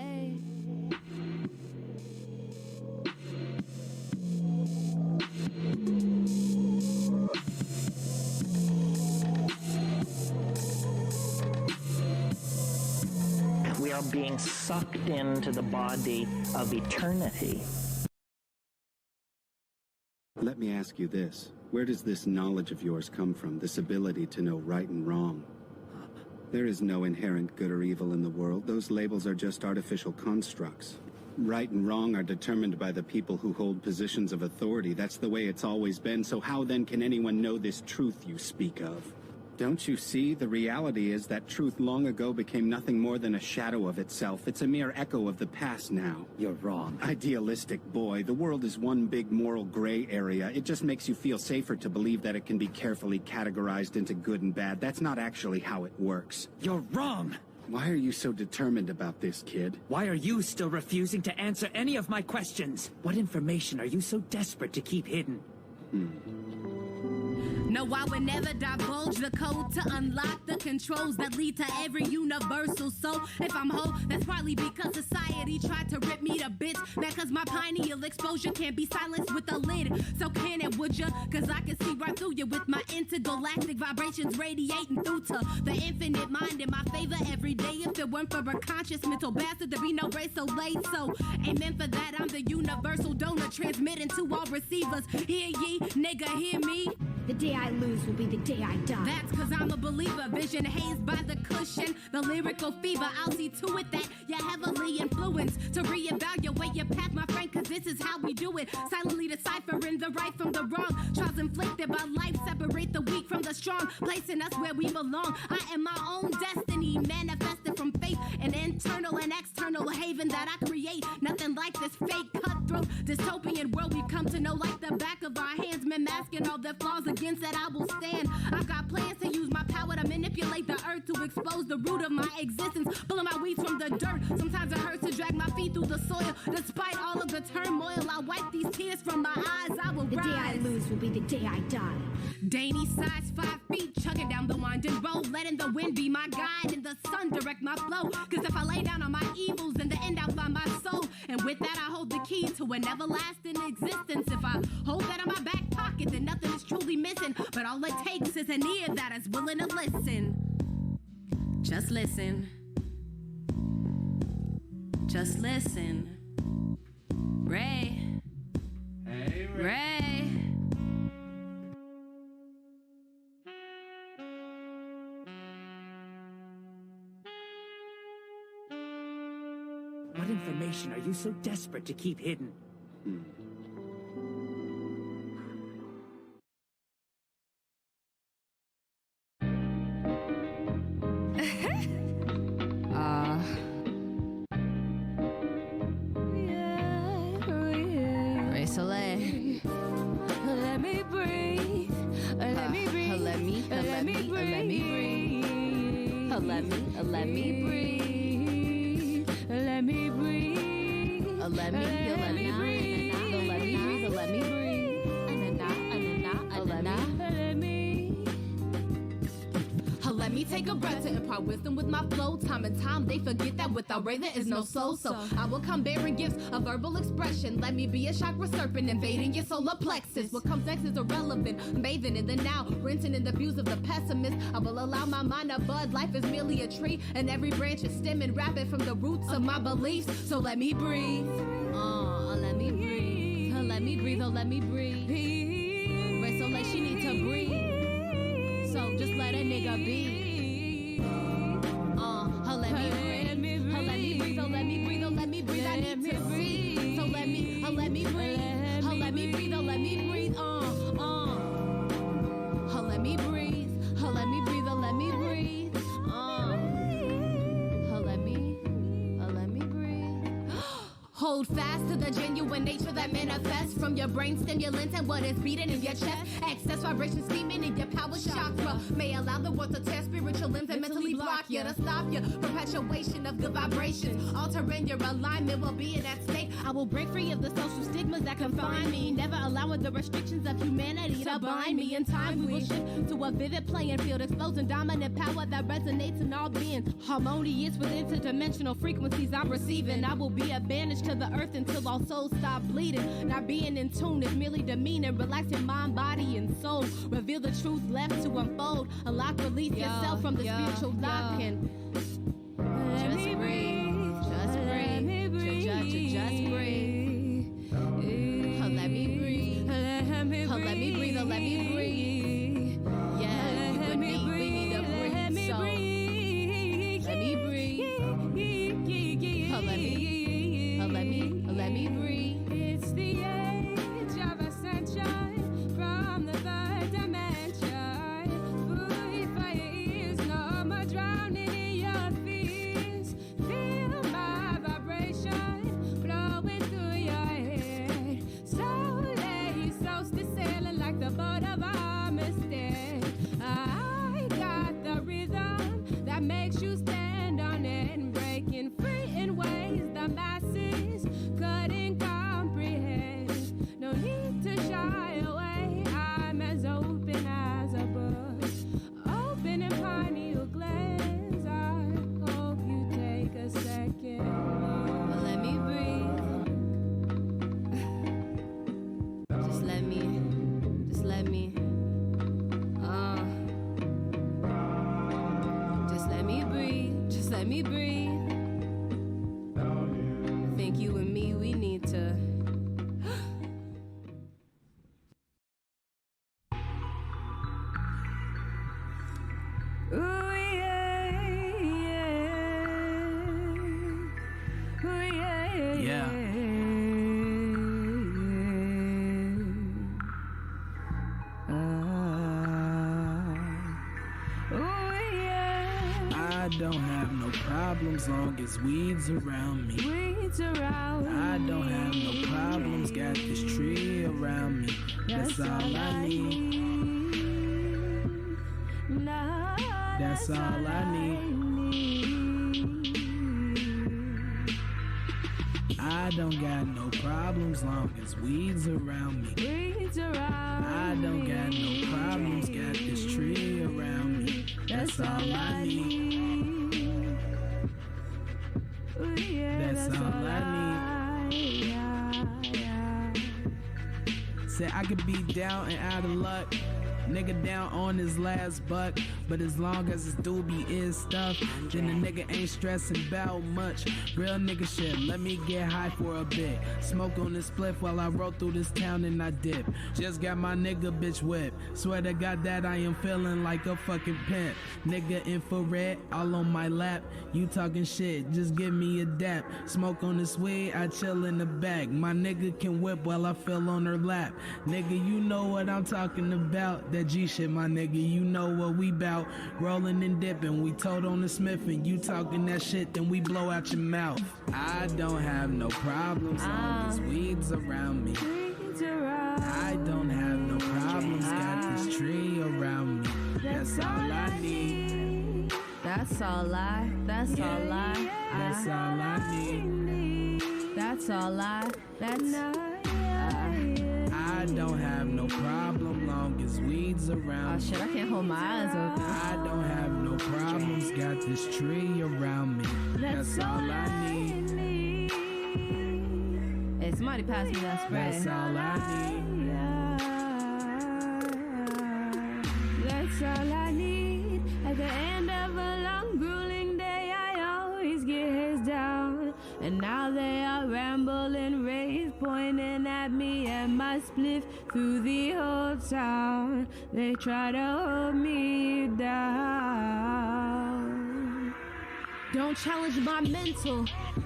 We are being sucked into the body of eternity. Let me ask you this. Where does this knowledge of yours come from, this ability to know right and wrong? There is no inherent good or evil in the world. Those labels are just artificial constructs. Right and wrong are determined by the people who hold positions of authority. That's the way it's always been. So how then can anyone know this truth you speak of? Don't you see? The reality is that truth long ago became nothing more than a shadow of itself. It's a mere echo of the past now. You're wrong. Idealistic boy. The world is one big moral gray area. It just makes you feel safer to believe that it can be carefully categorized into good and bad. That's not actually how it works. You're wrong! Why are you so determined about this, kid? Why are you still refusing to answer any of my questions? What information are you so desperate to keep hidden? No, I would never divulge the code to unlock the controls that lead to every universal soul. If I'm whole, that's partly because society tried to rip me to bits. That cause my pineal exposure can't be silenced with a lid. So can it, would ya? Cause I can see right through you with my intergalactic vibrations radiating through to the infinite mind in my favor every day. If it weren't for a conscious mental bastard, there'd be no race so late. So amen for that, I'm the universal donor transmitting to all receivers. Hear ye, nigga, hear me? The day I lose will be the day I die. That's cause I'm a believer. Vision hazed by the cushion. The lyrical fever. I'll see to it that you're heavily influenced to reevaluate your path, my friend, cause this is how we do it. Silently deciphering the right from the wrong. Trials inflicted by life separate the weak from the strong, placing us where we belong. I am my own destiny, manifested from faith, an internal and external haven that I create. Nothing like this fake cutthroat dystopian world we've come to know like the back of our hands. Men masking all their flaws, against that I will stand. I've got plans to use my power to manipulate the earth, to expose the root of my existence, pulling my weeds from the dirt. Sometimes it hurts to drag my feet through the soil. Despite all of the turmoil, I wipe these tears from my eyes. I will rise. The day I lose will be the day I die. Dainty size 5 feet, chugging down the winding road, letting the wind be my guide and the sun direct my flow. Cause if I lay down on my evils, in the end I'll find my soul. And with that I hold the key to an everlasting existence. If I hold that in my back pocket, then nothing is truly missing. But all it takes is an ear that is willing to listen. Just listen. Just listen. Ray Ray. What information are you so desperate to keep hidden? Ray Soleil. Let me breathe. Let me breathe. Let me breathe. Let me breathe. Let me breathe. Let me breathe. Let me breathe. Let me breathe. Let me breathe. Let me take a breath to impart wisdom with my flow. Time and time they forget that without Ray there is no soul. So I will come bearing gifts of verbal expression. Let me be a chakra serpent invading your solar plexus. What comes next is irrelevant. I'm bathing in the now, rinsing in the views of the pessimist. I will allow my mind to bud. Life is merely a tree, and every branch is stemming rapid from the roots of my beliefs. So let me breathe. Let me breathe. Let me breathe. Oh, let me breathe. Ray Soleil, she need to breathe. So just let a nigga be. Let me breathe. Let me breathe. Oh, let me breathe. Oh, let me breathe. I need to breathe. So let me breathe. Let me breathe. Oh, let me breathe. Let me breathe. Let me breathe. Let me breathe. Let me breathe. Let me breathe. Hold fast to the genuine nature that manifests from your brain stimulant and what is beating in your chest. Excess vibration steaming in your power chakra may allow the world to tear spiritual limbs and mentally block you, to stop your perpetuation of good vibrations. Altering your alignment will be in that state. I will break free of the social stigmas that confine me, never allowing the restrictions of humanity to bind me. In time we will shift to a vivid playing field, exposing dominant power that resonates in all beings, harmonious with interdimensional frequencies I'm receiving. I will be a banished to the earth until all souls stop bleeding. Not being in tune is merely demeaning. Relaxing mind, body, and soul. Reveal the truth left to unfold. Unlock, release yourself from the spiritual lock-in. Just breathe. Just breathe. Just breathe. Let me breathe. Let me breathe. Let me breathe. Yeah, you and me, we need to breathe. So let me breathe. Let me breathe. It's the age of ascension from the third dimension. Food for your ears, no more drowning in your fears. Feel my vibration flowing through your head. Slowly, so still sailing like the boat of Armistead. I got the rhythm that makes you stand on it and breaking free in ways the masses couldn't comprehend. No need to shy away. I'm as open as a book, open and pineal glands. I hope you take a second. Let me breathe. Just let me. Just let me breathe. Just let me breathe. I think you and me, we need to. Ooh, yeah, yeah. Ooh, yeah, yeah. I don't have no problems long as weeds around me. Weeds around me. I don't have no problems, got this tree around me. That's all I need. That's all I need. I don't got no problems long as weeds around me. Weeds around I don't got no problems, got this tree around me. That's all I need. That's all I need. Said I could be down and out of luck, Nigga down on his last buck, but as long as his doobie is stuffed, then the nigga ain't stressing about much. Real nigga shit, let me get high for a bit. Smoke on this spliff while I roll through this town and I dip. Just got my nigga bitch whip. Swear to God that I am feeling like a fucking pimp. Nigga infrared, all on my lap. You talking shit, just give me a dap. Smoke on this weed, I chill in the back. My nigga can whip while I feel on her lap. Nigga, you know what I'm talking about. That G shit, my nigga, you know what we bout. Rolling and dipping, we told on the smith, and you talking that shit, then we blow out your mouth. I don't have no problems long as weed's around me. I don't have no problems, got this tree around me. That's all I need. That's all I. That's all I. That's all I need. That's all I. That's. I don't have no problem long as weed's around. Oh shit, I can't hold my eyes open. I don't have no problems, got this tree around me. That's all I need. Hey, somebody pass me that spray. That's all I need. That's all I need. At the end of a long, grueling day, I always get his down. And now they are rambling, rays pointing at me and my spliff through the whole town. They try to hold me down. Don't challenge my mental.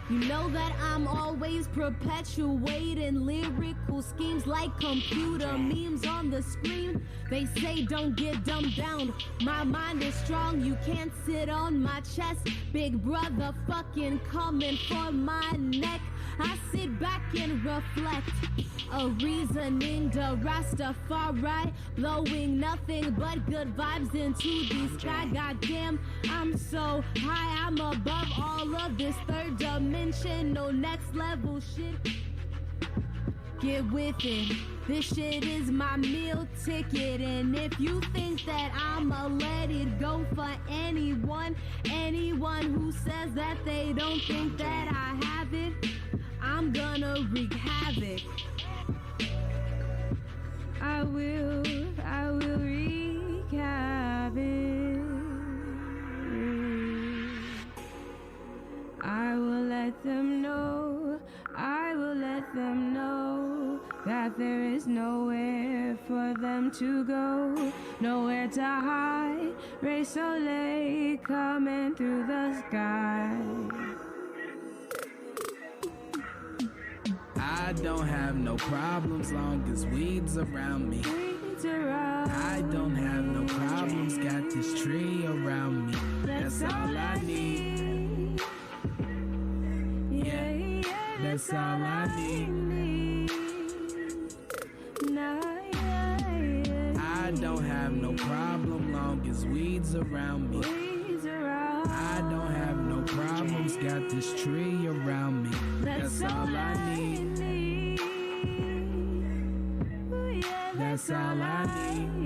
You know that I'm always perpetuating lyrical schemes like computer memes on the screen. They say don't get dumbed down. My mind is strong, you can't sit on my chest. Big brother fucking coming for my neck. I sit back and reflect. A reasoning to Rastafari, blowing nothing but good vibes into the sky. Goddamn, I'm so high, I'm above all of this third dimensional next level shit. Get with it. This shit is my meal ticket, and if you think that I'ma let it go for anyone who says that they don't think that I have it, I'm gonna wreak havoc. I will wreak havoc. I will let them know, that there is nowhere for them to go, nowhere to hide. Ray Soleil coming through the sky. I don't have no problems long as weed's around me. I don't have no problems, got this tree around me. That's all I need. Yeah, that's all I need. I don't have no problem long as weed's around me. I don't have no problems, got this tree around me. That's all I need. That's all I need.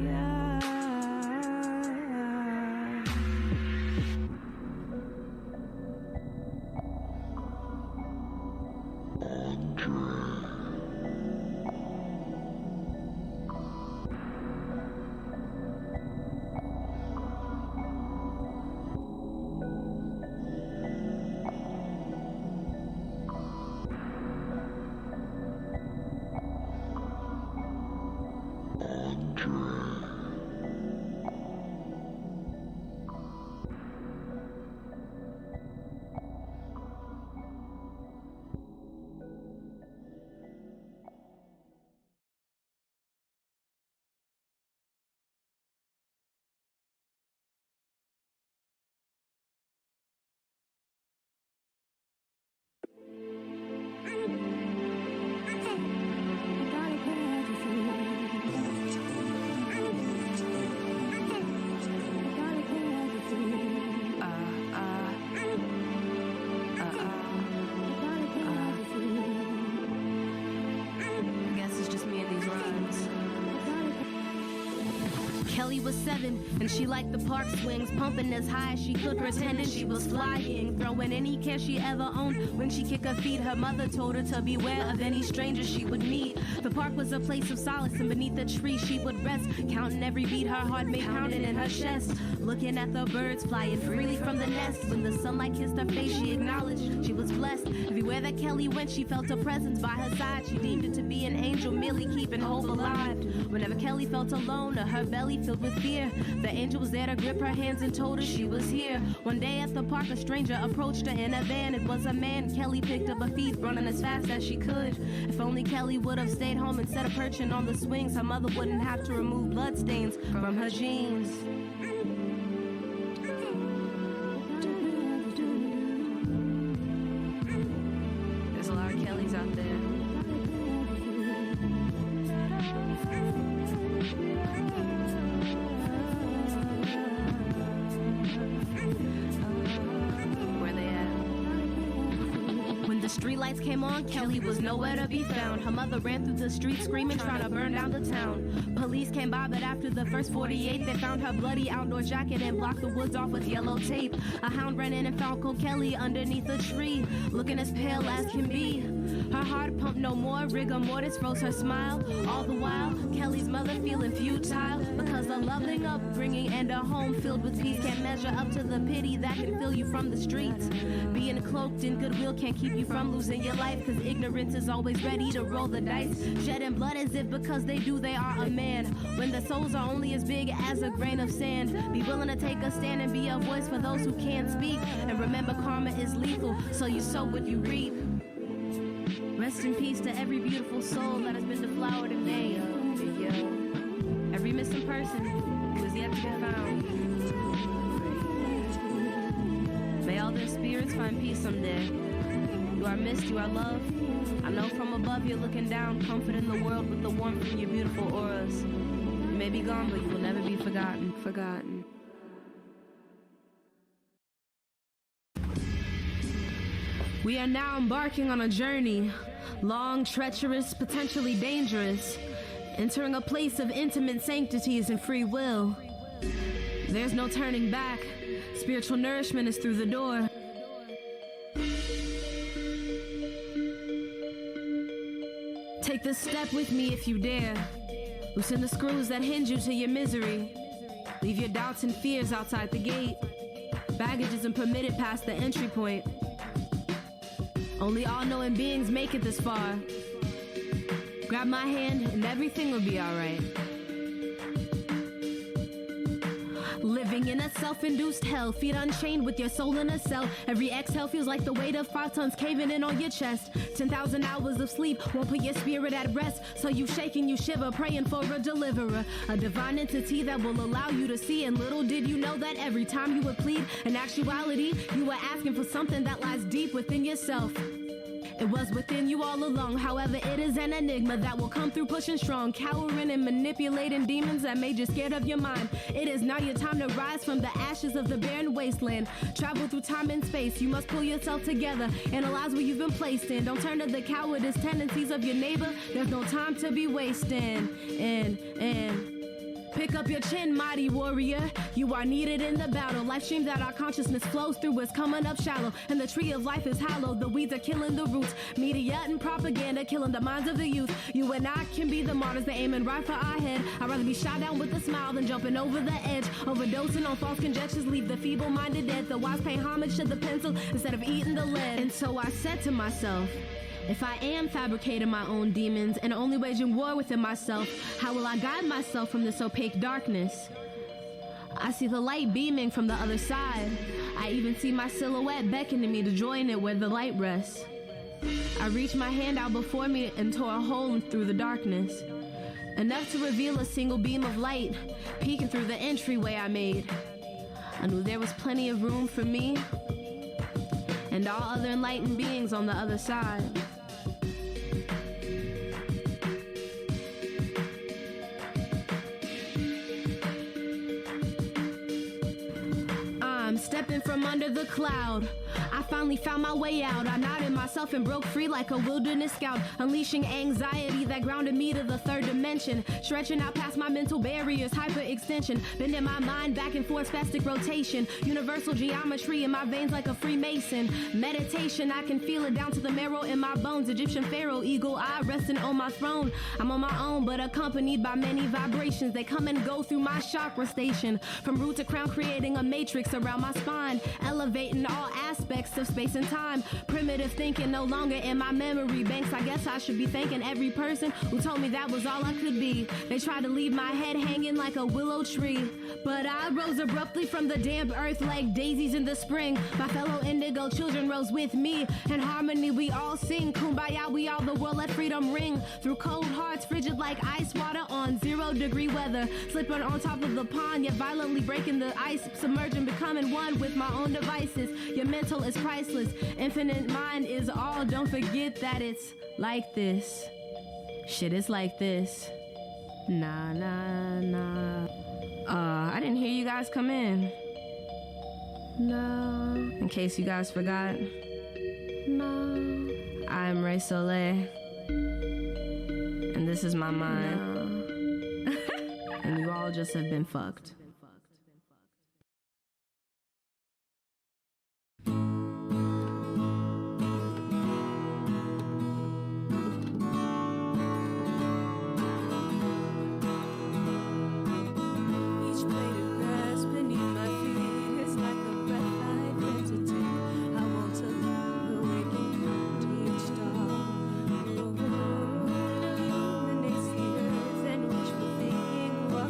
Kelly was 7, and she liked the park swings, pumping as high as she could, pretending she was flying, throwing any care she ever owned. When she kicked her feet, her mother told her to beware of any stranger she would meet. The park was a place of solace, and beneath the tree she would rest, counting every beat her heart made pounding in her chest, looking at the birds flying freely from the nest. When the sunlight kissed her face, she acknowledged she was blessed. Everywhere that Kelly went, she felt a presence by her side. She deemed it to be an angel, merely keeping hope alive. Whenever Kelly felt alone or her belly filled with fear, the angel was there to grip her hands and told her she was here. One day at the park, a stranger approached her in a van. It was a man. Kelly picked up her feet, running as fast as she could. If only Kelly would have stayed home instead of perching on the swings, her mother wouldn't have to remove bloodstains from her jeans. There's a lot of Kellys out there. Streetlights came on, Kelly was nowhere to be found. Her mother ran through the streets screaming, trying to burn down the town. Police came by, but after the first 48, they found her bloody outdoor jacket and blocked the woods off with yellow tape. A hound ran in and found Cole Kelly underneath a tree, looking as pale as can be. Her heart pumped no more, rigor mortis froze her smile. All the while, Kelly's mother feeling futile, because a loving upbringing and a home filled with peace can't measure up to the pity that can fill you from the streets. Being cloaked in goodwill can't keep you from losing your life, cause ignorance is always ready to roll the dice, shedding blood as if because they do they are a man, when the souls are only as big as a grain of sand. Be willing to take a stand and be a voice for those who can't speak, and remember karma is lethal, so you sow what you reap. Rest in peace to every beautiful soul that has been deflowered in vain. Every missing person who is yet to be found. May all their spirits find peace someday. You are missed, you are loved. I know from above you're looking down, comforting the world with the warmth from your beautiful auras. You may be gone, but you will never be forgotten. We are now embarking on a journey, long, treacherous, potentially dangerous, entering a place of intimate sanctities and free will. There's no turning back. Spiritual nourishment is through the door. Take this step with me if you dare. Loosen the screws that hinge you to your misery. Leave your doubts and fears outside the gate. Baggage isn't permitted past the entry point. Only all-knowing beings make it this far. Grab my hand and everything will be alright. Living in a self-induced hell, feet unchained with your soul in a cell. Every exhale feels like the weight of 5 tons caving in on your chest. 10,000 hours of sleep won't put your spirit at rest, so you shake and you shiver, praying for a deliverer, a divine entity that will allow you to see. And little did you know that every time you would plead, in actuality, you were asking for something that lies deep within yourself. It was within you all along. However, it is an enigma that will come through pushing strong, cowering and manipulating demons that made you scared of your mind. It is now your time to rise from the ashes of the barren wasteland. Travel through time and space. You must pull yourself together. Analyze where you've been placed in. Don't turn to the cowardice tendencies of your neighbor. There's no time to be wasting. And pick up your chin, mighty warrior. You are needed in the battle. Life stream that our consciousness flows through is coming up shallow, and the tree of life is hollow. The weeds are killing the roots. Media and propaganda killing the minds of the youth. You and I can be the martyrs that aiming right for our head. I'd rather be shot down with a smile than jumping over the edge. Overdosing on false conjectures leave the feeble-minded dead. The wise pay homage to the pencil instead of eating the lead. And so I said to myself, if I am fabricating my own demons and only waging war within myself, how will I guide myself from this opaque darkness? I see the light beaming from the other side. I even see my silhouette beckoning me to join it where the light rests. I reached my hand out before me and tore a hole through the darkness, enough to reveal a single beam of light peeking through the entryway I made. I knew there was plenty of room for me and all other enlightened beings on the other side. I'm stepping from from under the cloud. I finally found my way out. I nodded myself and broke free like a wilderness scout, unleashing anxiety that grounded me to the third dimension, stretching out past my mental barriers, hyperextension, bending my mind back and forth, spastic rotation, universal geometry in my veins like a Freemason. Meditation, I can feel it down to the marrow in my bones. Egyptian pharaoh, eagle eye resting on my throne. I'm on my own, but accompanied by many vibrations. They come and go through my chakra station, from root to crown, creating a matrix around my spine, elevating all aspects of space and time. Primitive thinking no longer in my memory banks. I guess I should be thanking every person who told me that was all I could be. They tried to leave my head hanging like a willow tree, but I rose abruptly from the damp earth like daisies in the spring. My fellow indigo children rose with me. In harmony we all sing kumbaya, we all the world, let freedom ring through cold hearts, frigid like ice water on 0-degree weather, slipping on top of the pond, yet violently breaking the ice, submerging, becoming one with my own devices. Your mental is priceless, infinite mind is all. Don't forget that it's like this. Shit is like this. Nah, nah, nah. I didn't hear you guys come in. No. In case you guys forgot. No. I'm Ray Soleil. And this is my mind. No. And you all just have been fucked.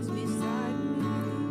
Beside me.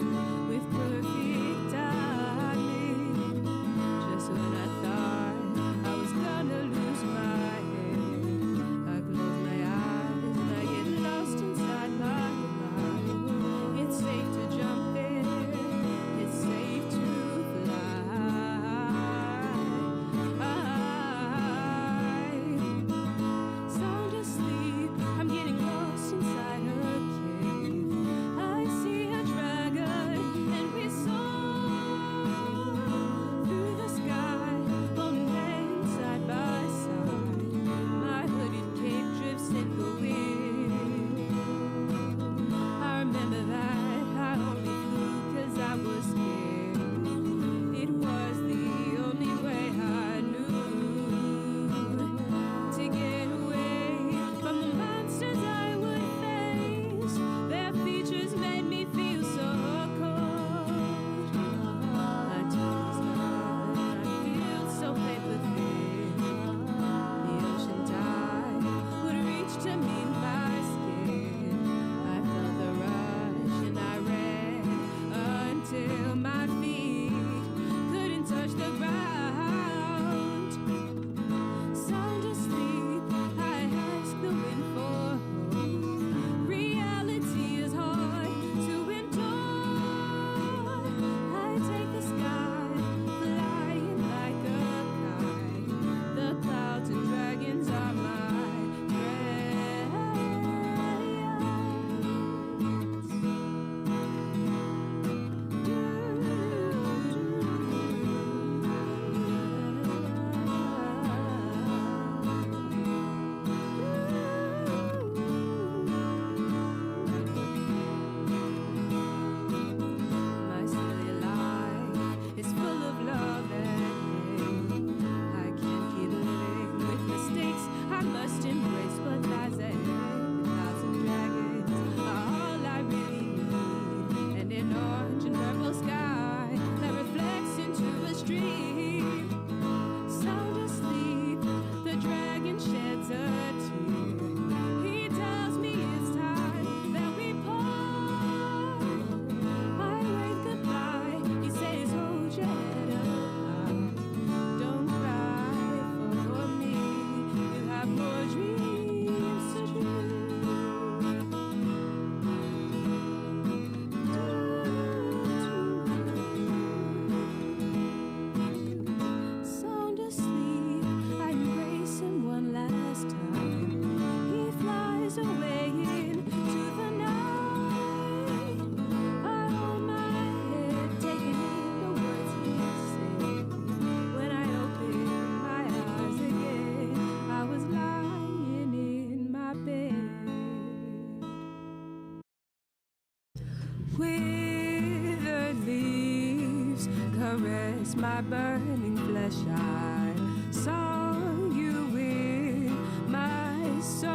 Withered leaves caress my burning flesh. I saw you with my soul.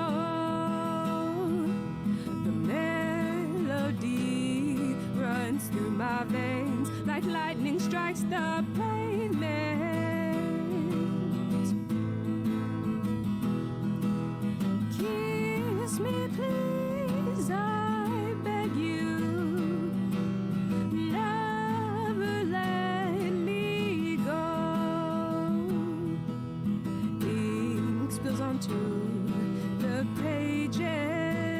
The melody runs through my veins like lightning strikes the pavement. Kiss me, please, I beg you. Never let me go. Ink spills onto the pages.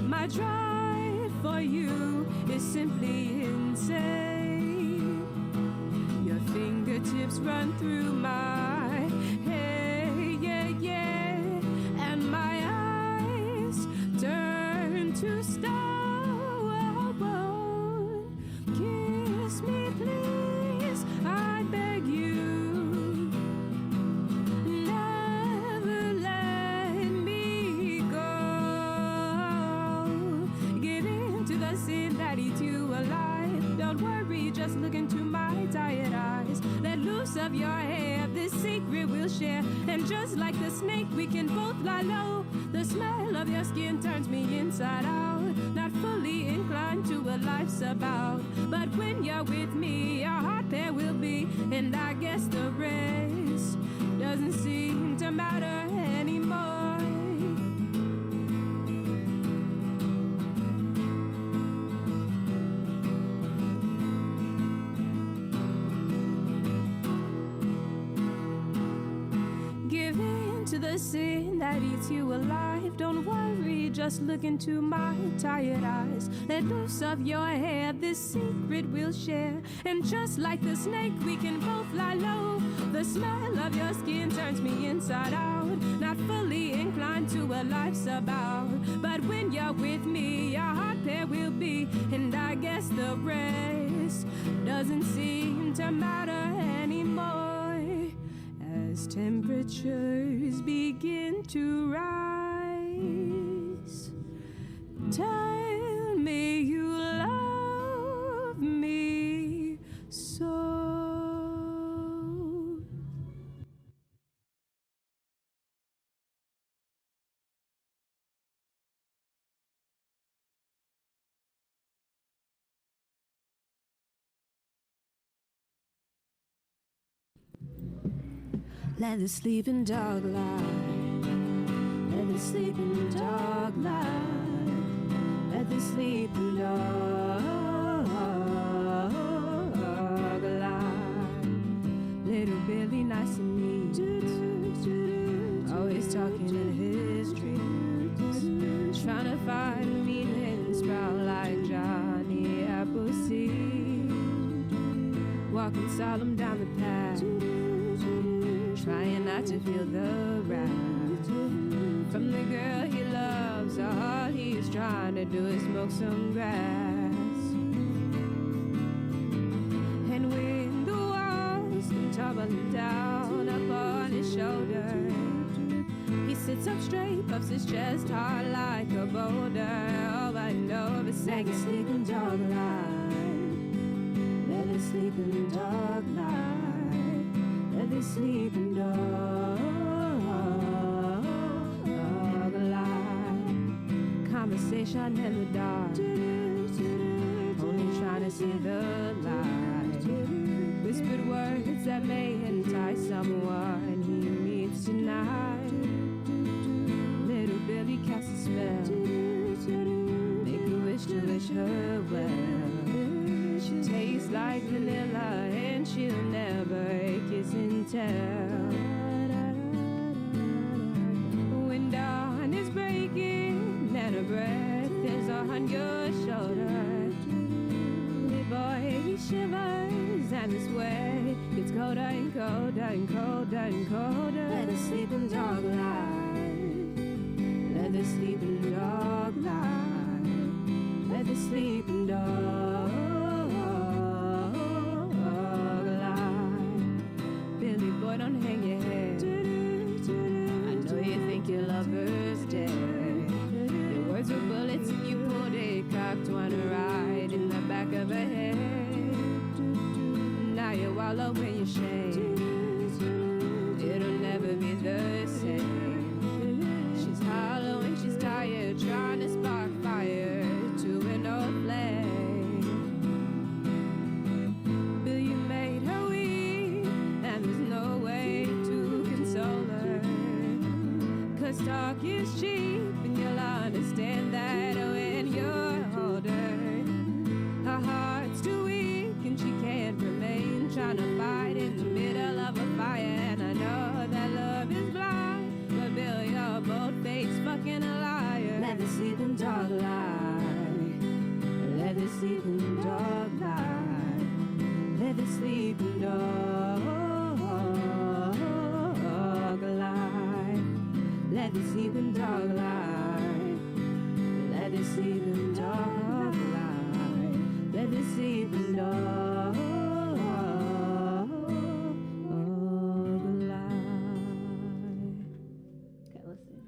My drive for you is simply insane. Your fingertips run through my hair, yeah, yeah, and my eyes turn to stone. Kiss me, please, I beg you. Never let me go. Give in to the sin that eats you alive. Don't worry, just look into my tired eyes. Let loose of your hair, this secret we'll share. And just like the snake, we can both lie low. The smell of your skin turns me inside out. Not fully inclined to what life's about. But when you're with me, our heart there will be. And I guess the rest doesn't seem to matter anymore. Give in to the sin that eats you alive. Don't worry, just look into my tired eyes. Let loose of your hair, this secret we'll share. And just like the snake, we can both lie low. The smell of your skin turns me inside out. Not fully inclined to what life's about. But when you're with me, our heart there will be. And I guess the rest doesn't seem to matter anymore. As temperatures begin to rise, tell me you love me so. Let the sleeping dog lie. Let the sleeping dog lie. Let the sleeping dog lie. Little Billy, nice and neat. Always talking in his dreams. Trying to find meaning and sprout like Johnny Appleseed. Walking solemn down the path. Trying not to feel the wrath from the girl he loves. All he's trying to do is smoke some grass. And when the walls come tumbling down up on his shoulder, he sits up straight, puffs his chest hard like a boulder. All I know is saying a sleeping dog lie. Let a sleeping dog lie. Let the sleeping dog lie. Conversation in the dark, only trying to see the light. Whispered words that may entice someone he meets tonight. Little Billy casts a spell, make a wish to wish her well. She tastes like vanilla and she'll never kiss and tell. When dawn is breaking and her breath is on your shoulder, the boy he shivers and the sweat gets colder and colder and colder and colder. Let the sleeping dog lie. Let the sleeping dog lie. Let the sleeping dog boy, don't hang your head. I know you think your lover's dead. Your words were bullets and you pulled a cocked one around. swallow in your shame. It'll never be the same. She's hollow and she's tired, trying to spark fire to an old flame. Bill, you made her weak, and there's no way to console her. 'Cause talk is cheap, and you'll understand that when you're older. Her heart's too weak, and she can't remain trying to fight in the middle of a fire. And I know that love is blind, but Bill, you're both fakes, fucking a liar. Let the sleeping dog lie. Let the sleeping dog lie. Let the sleeping dog lie. Let the sleeping dog lie. Let the sleeping dog lie. Let the sleeping dog lie. Okay, let's see.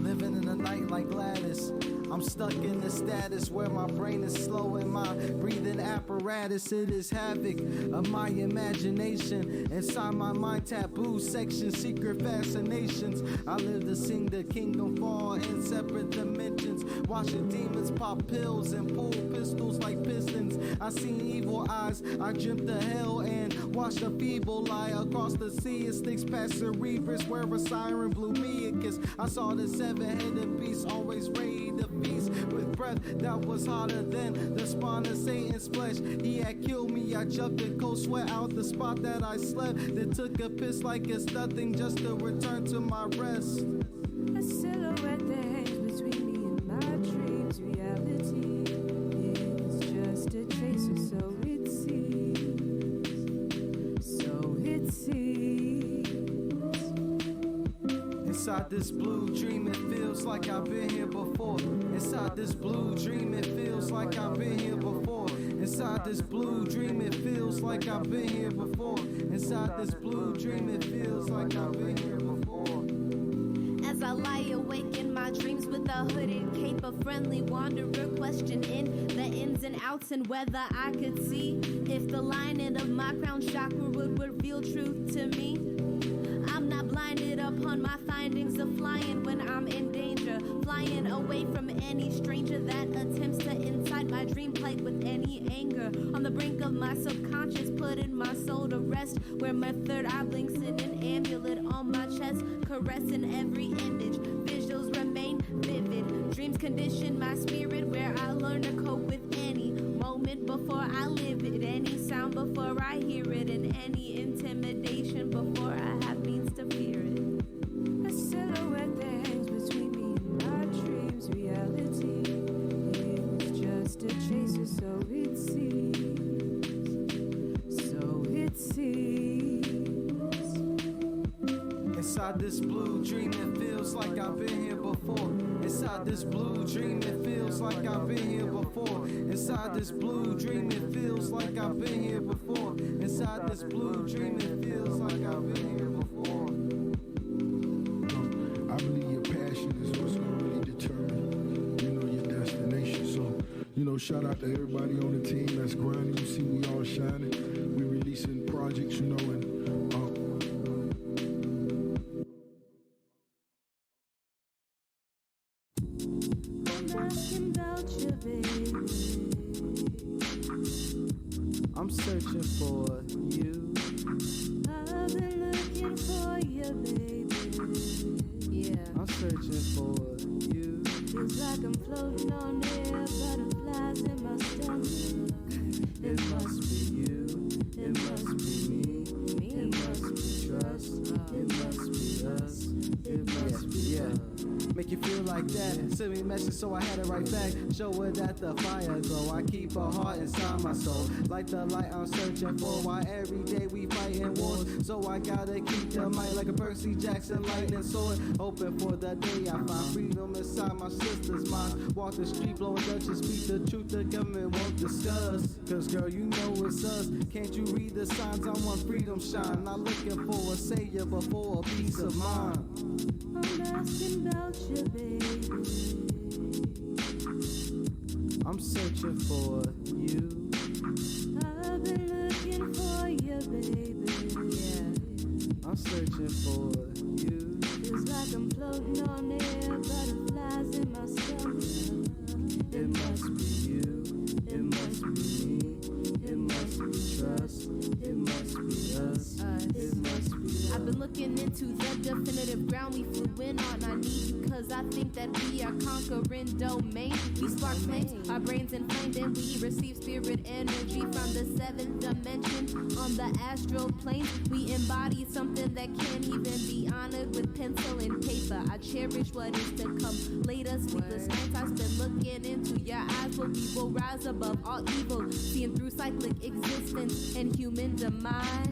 Living in the night like Gladys. I'm stuck in the status where my brain is slow and my breathing apparatus. It is havoc of my imagination. Inside my mind, taboo section, secret fascinations. I live to sing the kingdom fall in separate dimensions. Watching demons pop pills and pull pistols like pistons. I seen evil eyes, I dreamt of hell and watched a feeble lie across the sea. It sticks past Cerebrus where a siren blew me a kiss. I saw the seven-headed beast always raid the feast with breath that was hotter than the spawn of Satan's flesh. He had killed me, I jumped in cold sweat out the spot that I slept. Then took a piss like it's nothing just to return to my rest. A silhouette that hangs between me and my dreams. Reality is just a chaser, so it seems. So it seems. Inside this blue dream, it feels like I've been here before. Inside this blue dream, it feels like I've been here before. Inside this blue dream, it feels like I've been here before. Inside this blue dream, it feels like I've been here before. As I lie awake in my dreams with a hooded cape, a friendly wanderer questioning the ins and outs and whether I could see if the lining of my crown chakra would reveal truth to me. I'm not blinded upon my findings of flying when I'm in danger, flying away from any stranger that attempts to incite my dream plague with any anger. On the brink of my subconscious, putting my soul to rest, where my third eye blinks in an amulet on my chest, caressing every image. Visuals remain vivid. Dreams condition my spirit, where I learn to cope with any moment before I live it, any sound before I hear it, and any intimidation before I have means to fear it. A silhouette that hangs between me and my dreams. Reality is just a chaser, so it seems. So it seems. Inside this blue dream, it feels like I've been here before. Inside this blue dream, it feels like I've been here before. Inside this blue dream, it feels like I've been here before. Inside this blue dream, it feels like I've been here before. I believe your passion is what's gonna really determine, your destination. So, shout out to everybody on the team that's grinding. You see, we all shining. We releasing projects, and I'm searching for you. I've been looking for you, baby. Yeah, I'm searching for you. feels like I'm floating on air, butterflies in my stomach. It must be you. It must be me. It must be trust. It must be us. It must be us. Make you feel like that. Send me a message, so I had it right back. Show her that the fire glow. I keep her heart inside my soul. Like the light I'm searching for. Why every day we fighting wars. So I gotta keep the might like a Percy Jackson lightning sword. Hoping for the day I find freedom inside my sister's mind. Walk the street blowing Dutchess, speak the truth the government won't discuss. Cause girl, you know it's us. Can't you read the signs? I want freedom shine. Not looking for a savior, but for a peace of mind. I'm asking about you, baby. I'm searching for you. I've been I'm searching for you. Feels like I'm floating on air, butterflies in my stomach. It must be you, it must be me, it must be trust, it must be us, it must be us. I've been looking into the definitive ground we flew in on. I need you cause I think that we are conquering domain. We spark flames, our brains inflamed, and we receive spirit energy from the seventh dimension. On the astral plane, we embody something that can't even be honored with pencil and paper. I cherish what is to come later. Sleepless nights I spend looking into your eyes, where we will rise above all evil, seeing through cyclic existence and human demise.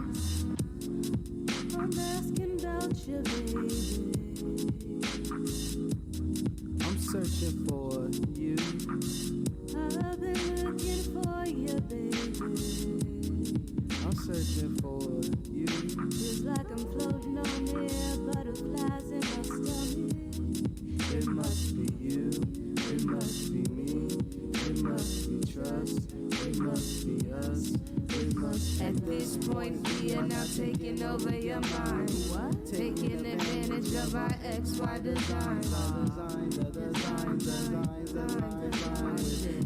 I'm asking about you, baby. I'm searching for you. I've been looking for you, baby. I'm searching for you. Feels like I'm floating on air, butterflies in my stomach. It must be you, it must be me, it must be trust, it must be us, it must be At this point, we are now taking over your mind. What? Taking advantage of our XY design.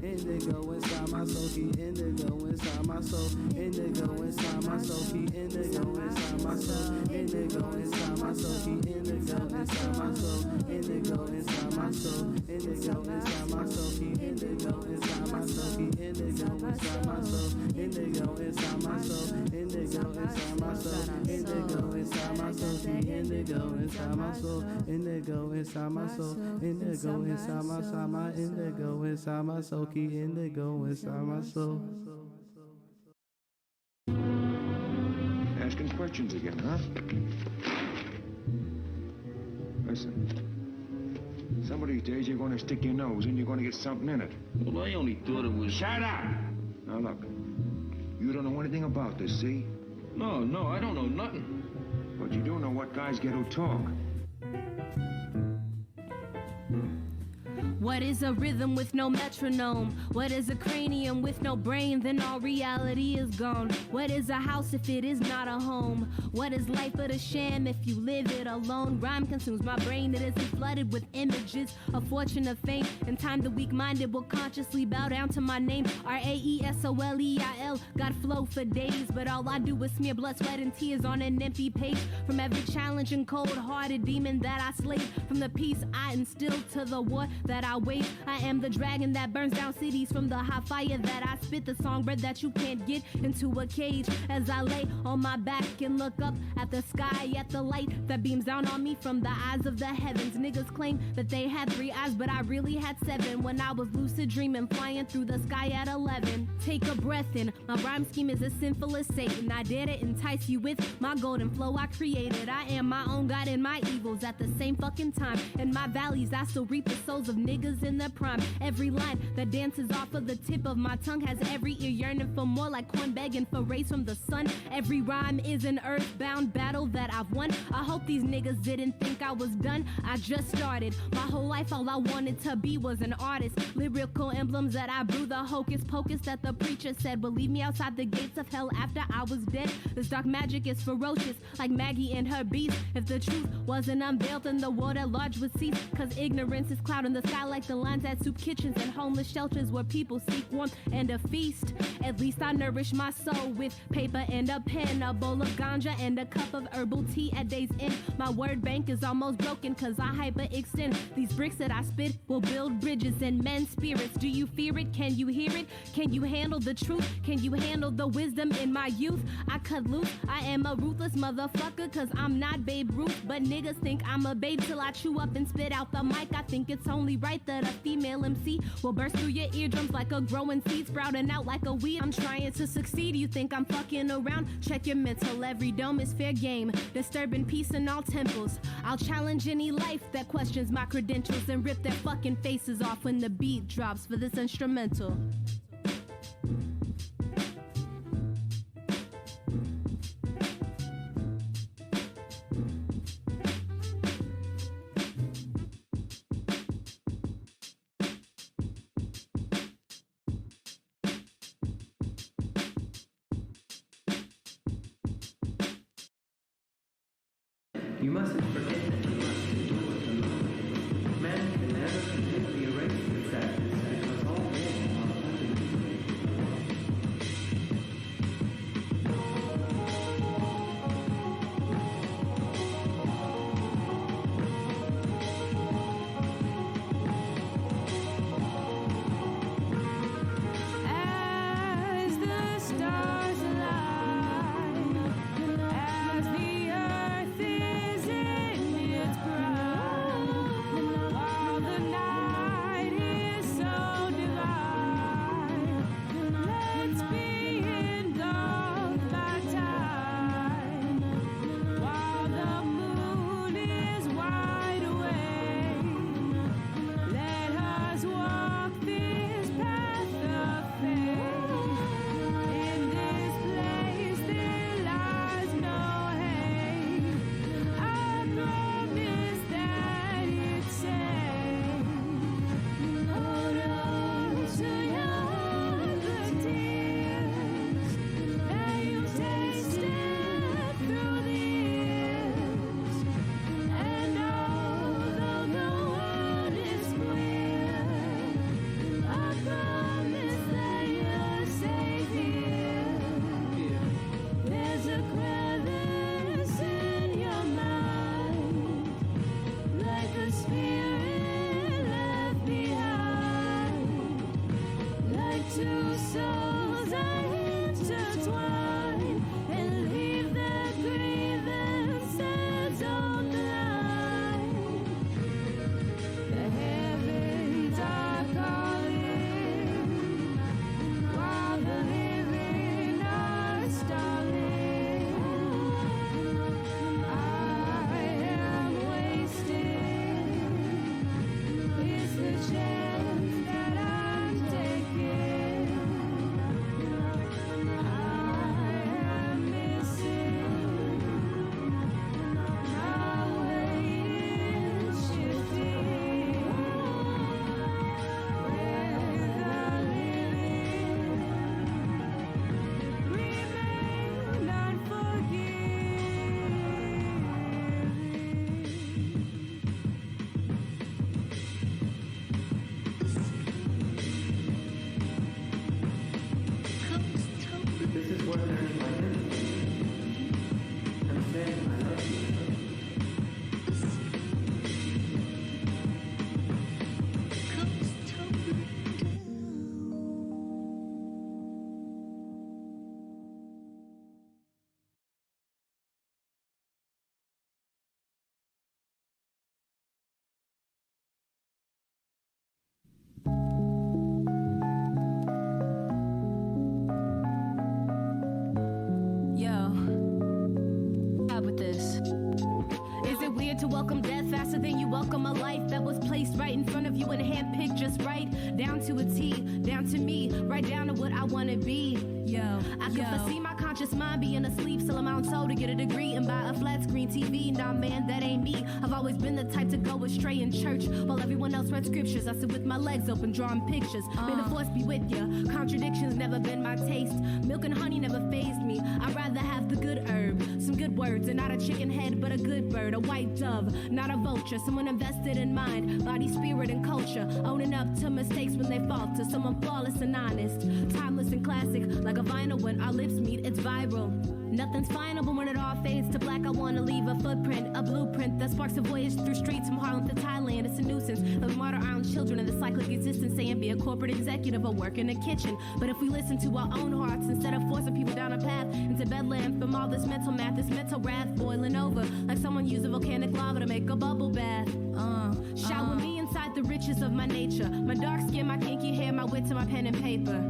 Indigo inside my soul, keep indigo inside my soul. Indigo inside my soul, keep indigo inside my soul. Indigo inside my soul, keep indigo inside my soul. Indigo inside my soul, indigo inside my soul, keep indigo inside my soul. Keep indigo inside my soul, indigo inside my soul. Indigo inside my soul, indigo inside my soul, keep indigo inside my soul. Indigo inside my soul, indigo inside my soul, my indigo inside my soul, keep indigo inside my soul. Asking questions again, huh? Listen. Some of these days you're going to stick your nose and you're going to get something in it. Well, I only thought it was... Shut up! Now look, you don't know anything about this, see? No, I don't know nothing. But you do know what guys get who talk. What is a rhythm with no metronome? What is a cranium with no brain? Then all reality is gone. What is a house if it is not a home? What is life but a sham if you live it alone? Rhyme consumes my brain, it isn't flooded with images of fortune, of fame. In time the weak-minded will consciously bow down to my name. R-A-E-S-O-L-E-I-L. Got flow for days, but all I do is smear blood, sweat, and tears on an empty page. From every challenge and cold-hearted demon that I slayed, from the peace I instilled to the war that I wage. I am the dragon that burns down cities from the hot fire that I spit, the songbird that you can't get into a cage. As I lay on my back and look up at the sky, at the light that beams down on me from the eyes of the heavens. Niggas claim that they had 3 eyes, but I really had 7 when I was lucid dreaming, flying through the sky at 11. Take a breath in, my rhyme scheme is as sinful as Satan. I dare to entice you with my golden flow I created. I am my own God and my evils at the same fucking time. In my valleys I still reap the souls of niggas in their prime. Every line that dances off of the tip of my tongue has every ear yearning for more, like corn begging for rays from the sun. Every rhyme is an earthbound battle that I've won. I hope these niggas didn't think I was done. I just started. My whole life all I wanted to be was an artist. Lyrical emblems that I brew, the hocus pocus that the preacher said will leave me outside the gates of hell after I was dead. This dark magic is ferocious, like Maggie and her beast. If the truth wasn't unveiled, then the world at large would cease. Cause ignorance is clouding the sky like the lines at soup kitchens and homeless shelters where people seek warmth and a feast. At least I nourish my soul with paper and a pen, a bowl of ganja and a cup of herbal tea at day's end. My word bank is almost broken cause I hyperextend. These bricks that I spit will build bridges in men's spirits. Do you fear it? Can you hear it? Can you handle the truth? Can you handle the wisdom in my youth? I cut loose. I am a ruthless motherfucker cause I'm not Babe Ruth, but niggas think I'm a babe till I chew up and spit out the mic. I think it's only right that a female MC will burst through your eardrums like a growing seed, sprouting out like a weed. I'm trying to succeed. You think I'm fucking around? Check your mental. Every dome is fair game, disturbing peace in all temples. I'll challenge any life that questions my credentials and rip their fucking faces off when the beat drops for this instrumental. You mustn't forget that you must endure to love. Man can never completely erase the sadness because all men are fundamentally. As the stars align, as the earth is in its prime, while the night is so divine, let's be engulfed by time, while the moon is wide awake. Let us walk this path of faith. In this place there lies no hate. I promise that it's safe. Hold on to your heart, the tears that you've tasted through the years. And although the world is queer, I promise that you're safe here. There's a crevice in your mind, like a spirit left behind, like two souls that intertwine and leave their grievances on the line. The heavens are calling, while the living are stalling. I am wasting. It's the chance that I'm taking. I am missing. My way is shifting. Where the living remain unforgiving. This is worth earning my living. I'm saying I love you. Yo, how about this? Is it weird to welcome death faster than you welcome a life that was placed right in front of you and handpicked just right? Down to a T, down to me, right down to what I wanna be. Yo, I can foresee my conscious mind being asleep, still I'm out soul to get a degree and buy a flat screen TV. Nah, man, that ain't me. I've always been the type to go astray in church while everyone else read scriptures. I sit with my legs open, drawing pictures. May the force be with you. Contradictions never been my taste. Milk and honey never fazed me. I'd rather have the good herb, some good words, and not a chicken head, but a good bird, a white dove, not a vulture. Someone invested in mind, body, spirit, and culture, owning up to mistakes when they falter. Someone flawless and honest, timeless and classic, like a vinyl when our lips meet, it's viral. Nothing's final, but when it all fades to black, I wanna leave a footprint, a blueprint that sparks a voyage through streets from Harlem to Thailand. It's a nuisance that we martyr our own children in the cyclic existence, saying be a corporate executive or work in the kitchen. But if we listen to our own hearts instead of forcing people down a path into bedlam from all this mental math, this mental wrath boiling over like someone using volcanic lava to make a bubble bath. Shower me inside the riches of my nature, my dark skin, my kinky hair, my wit to my pen and paper.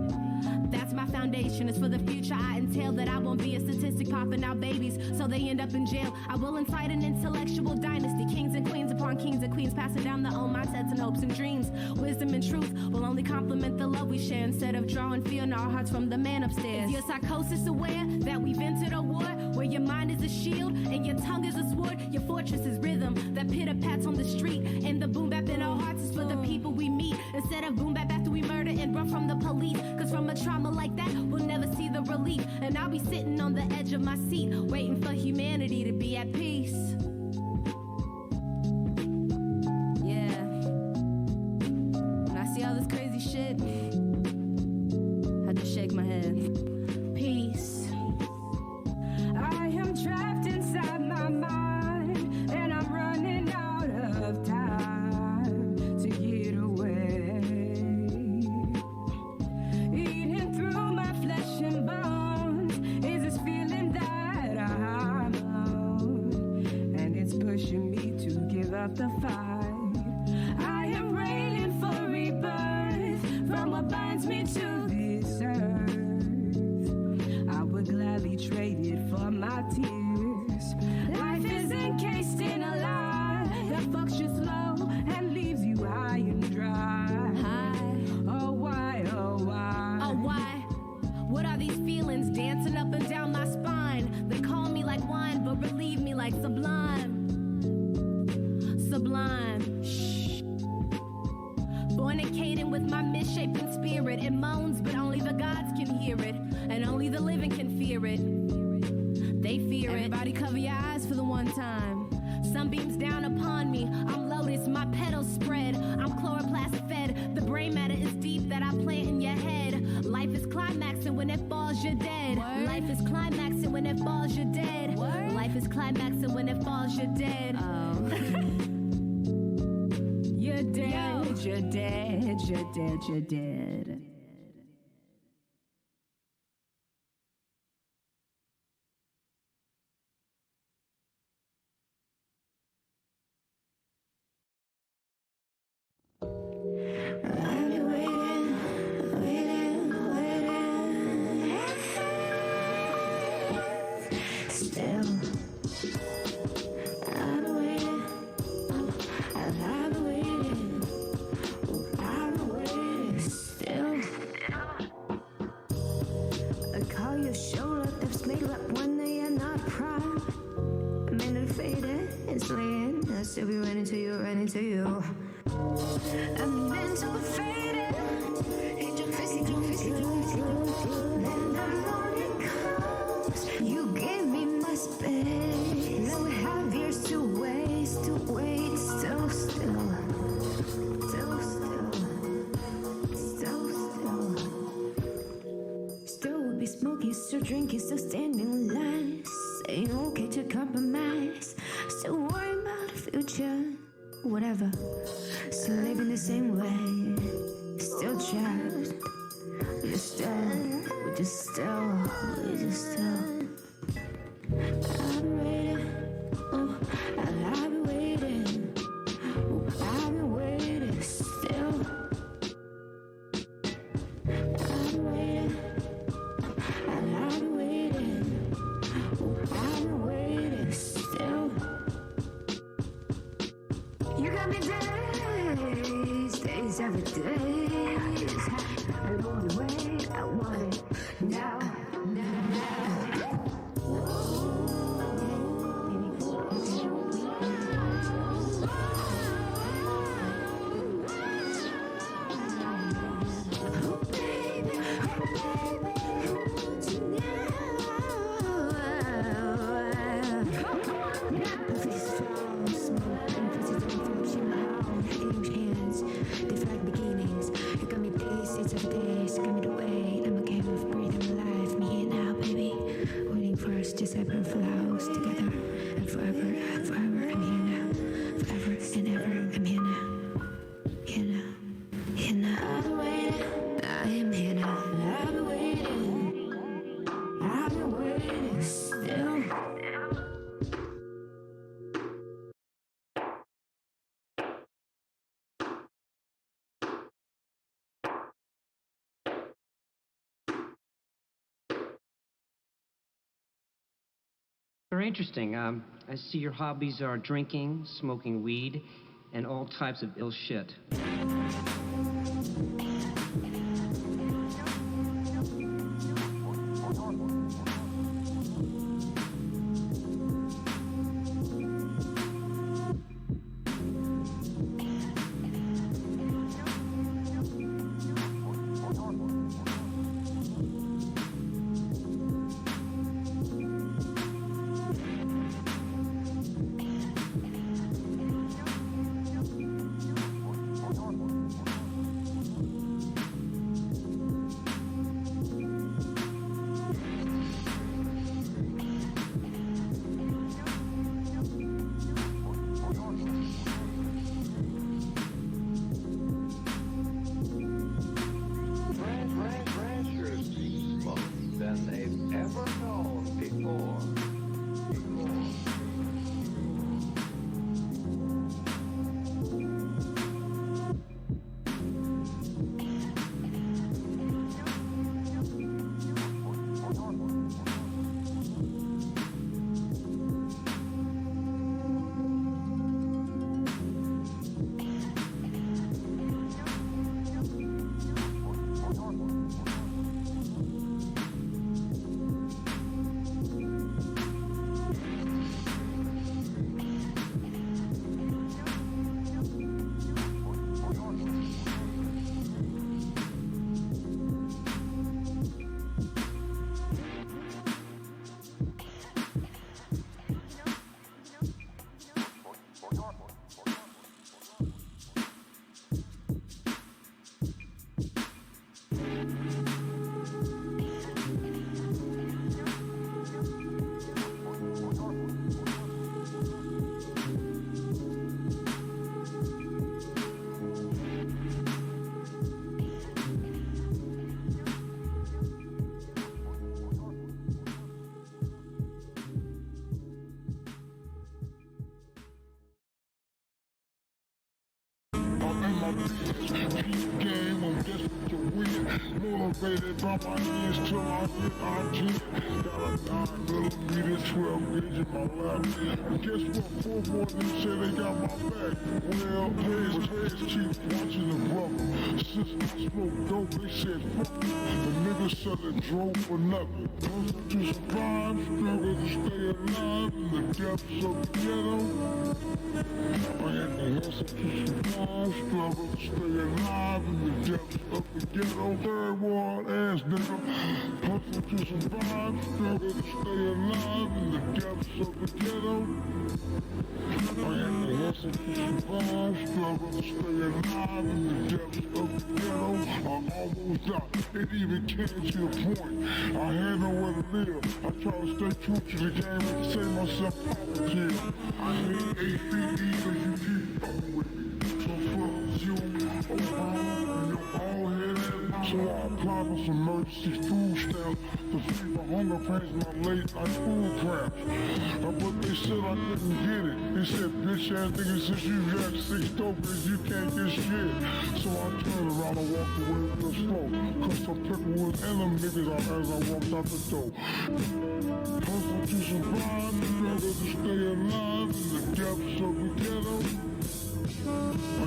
That's my foundation. It's for the future I entail that I won't be a statistic popping out babies so they end up in jail. I will incite an intellectual dynasty, kings and queens upon kings and queens, passing down their own mindsets and hopes and dreams. Wisdom and truth will only complement the love we share instead of drawing fear in our hearts from the man upstairs. Is your psychosis aware that we've entered a war where your mind is a shield and your tongue is a sword? Your fortress is rhythm that pitter-pats on the street, and the boom bap in our hearts is for the people we meet instead of boom bap after we murder and run from the police. Cause from a trauma like that, we'll never see the relief. And I'll be sitting on the edge of my seat, waiting for humanity to be at peace. crazy shit. I just shake my head. Peace. I am trapped inside my mind, and I'm running out of time to get away. Eating through my flesh and bones is this feeling that I'm on, and it's pushing me to give up the fight. I am raining for rebirth from what binds me to this earth. I would gladly trade it for my tears. Life is encased in a lie that fucks you slow and leaves you high and dry. Oh why, oh why? Oh why? What are these feelings dancing up and down my spine? They call me like wine, but relieve me like sublime. Sublime. Shh. Fornicating with my misshapen spirit. It moans, but only the gods can hear it, and only the living can fear it. They fear it. Everybody cover your eyes for the one time. Sunbeams down upon me. I'm lotus, my petals spread. I'm chloroplast fed. The brain matter is deep that I plant in your head. Life is climaxing when it falls, you're dead. Word. Life is climaxing when it falls, you're dead. Word. Life is climaxing when it falls, you're dead. Oh. You're dead, you're dead, you're dead, you're dead. Still be running to you, running to you. I'm meant to be faded. Angel fizzy, then the morning comes. You gave me my space. Now we have years to waste, to wait. Still, still, still, still, still, still. Still would be smoking, still drinking, still standing in line. Saying okay to compromise. Still worrying about the future, whatever. Still living the same way. Still trapped. We just still. I've been waiting. Oh, I've been waiting. Oh, I've been waiting. Still. I've been waiting. I've been waiting. Oh, I've been waiting. Still. You got me days every day. I know the way I want it now. Just like our flowers together, and forever, I'm here now. Forever and ever, I'm here now. Here now, here now. I've been waiting, I am here now. I've been waiting, I've been waiting still. Very interesting. I see your hobbies are drinking, smoking weed, and all types of ill shit. activated by my hands till I hit R10. Got a 9mm 12 gauge in my lap. And guess what? 4 more of them say they got my back. Well, heads cheap watching the brother. Since I smoked dope, they said fuck you. The niggas selling drove for nothing. Hustle to survive, struggle to stay alive in the depths of the ghetto. I had to hustle to survive, struggle to stay alive in the depths of the ghetto. Third world ass nigga. Hustle to survive, struggle to stay alive in the depths of the ghetto. I had to hustle to survive, struggle to stay alive in the depths of the ghetto. I almost died, it even came to a point. I had nowhere to live. I tried to stay true to the game and save myself out of jail. I hate 8 feet because you keep fucking with me. So fuck you, overall, and your bald head ass. So I applied for some emergency food stamps to feed my hunger pains and my late night food cramps. But they said I couldn't get it. They said, bitch ass nigga, since you got 6 tokens, you can't get shit. So I turned around and walked away real slow. Cause some people was in them niggas out as I walked out the door. Hustle to survive, struggle to stay alive in the depths of the ghetto. I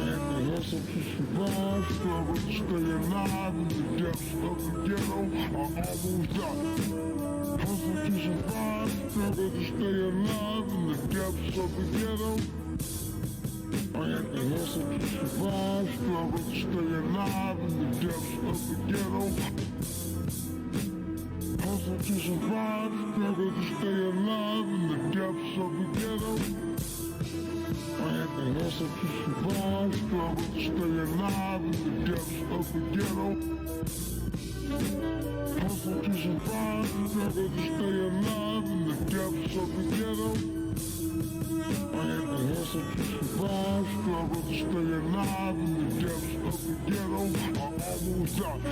had to hustle to survive, struggle to stay alive in the depths of the ghetto. I almost died. Hustle to survive, struggle to stay alive in the depths of the ghetto. I had to hustle to survive, struggle to stay alive in the depths of the ghetto. Hustle to survive, struggle to stay alive in the depths of the ghetto. I had to hustle to survive, struggle to stay alive in the depths of the ghetto. Hustle to survive, struggle to stay alive in the depths of the ghetto. I had to hustle to survive, struggle to stay alive in the depths of the ghetto. I almost died.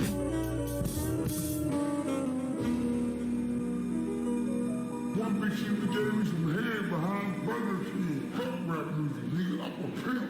One big shit that gave me some head behind Burger King. Fuck rap music, nigga. I'm a pimp.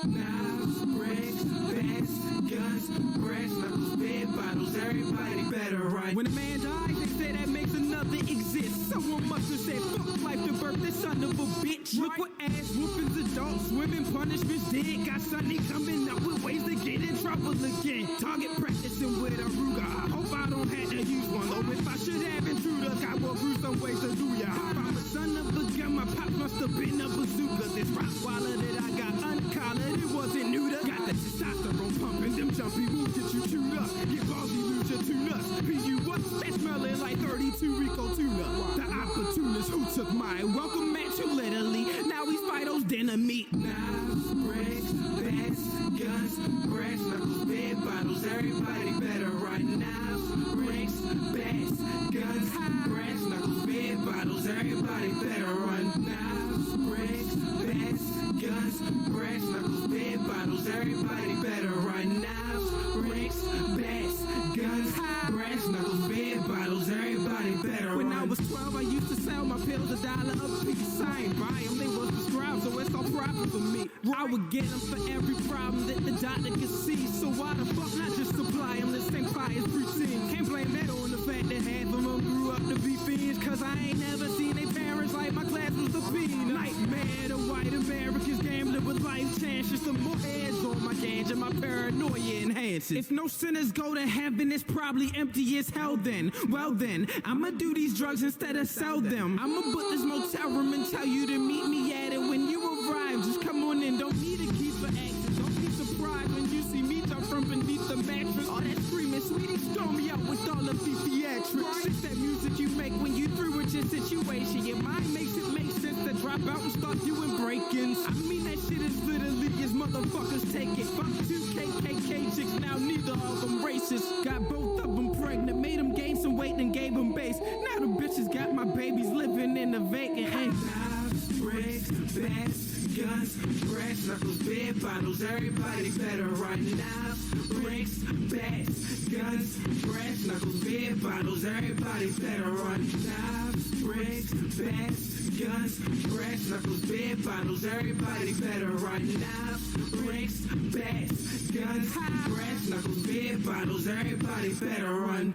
Knives, bricks, bats, guns, brass knuckles, bed bottles, everybody better run. When a man dies, they say that makes another exist. Someone must have said, fuck life to birth this son of a bitch. Look what ass whoopings, adults, women punishments did. Got Sonny coming up with ways to get in trouble again. Target practicing with a Ruger. I hope I don't have to use one. Though if I should have intruders, I will through some ways to do ya. If I'm a son of a gun, my pop must have been a bazooka. This Rottweiler that I got uncollared, it wasn't neuter. Got the testosterone pumping, them jumpy moves get you chewed up. Get ballsy, lose your two nuts. PU what's that smelling like 32 Rico tuna? The opportunist who took my welcome mat to literally. Now he's Fido's dinner meat. Knives, bricks, bats, guns, brass knuckles, bed bottles, everybody better run. Knives, bricks, bats, guns, brass knuckles, bed bottles, everybody better run. Knives, bricks, bats, guns, brass knuckles, bed bottles, everybody better run. Knives, bricks, bats, guns, brass knuckles, bed bottles, everybody better run. When I was 12, I used to sell my pills $1 a piece. I ain't buy them, they was prescribed, so it's all profit for me. I would get them for every problem that the doctor could see. So why the fuck not just supply them the same fire as preteen? Can't blame that on the fact that half of them grew up to be fiends. Cause I ain't never seen their parents like my class was a fiend. Nightmare to white Americans gambling with life chances. The more heads on my ganja, my paranoia enhances. If no sinners go to heaven, it's probably empty as hell then. Well then, I'ma do these drugs instead of sell them. I'ma book this motel room and tell you to meet me at it when you arrive. Just come on in, don't need a key for access. Don't be surprised when you see me jump from beneath the mattress. All that screaming, sweetie, storm me out with all of the theatrics. It's that music you make when you through with your situation. Your mind makes it make sense to drop out and start doing break-ins. I mean that shit is literally as motherfuckers take it. Fuck 2 KKK chicks, now neither of them racist. Got both of them pregnant, made them gain some weight and gave them base. Now the bitches got my babies living in the vacant. Knives, bricks, bats, guns, brass knuckles, bed bottles, everybody better run. Knives, bricks, bats, guns, brass knuckles, bed bottles, everybody better run. Knives, bricks, bats, guns, guns, brass knuckles, beer bottles. Everybody better run. Knives, bricks, bats, guns, brass knuckles, beer bottles. Everybody better run.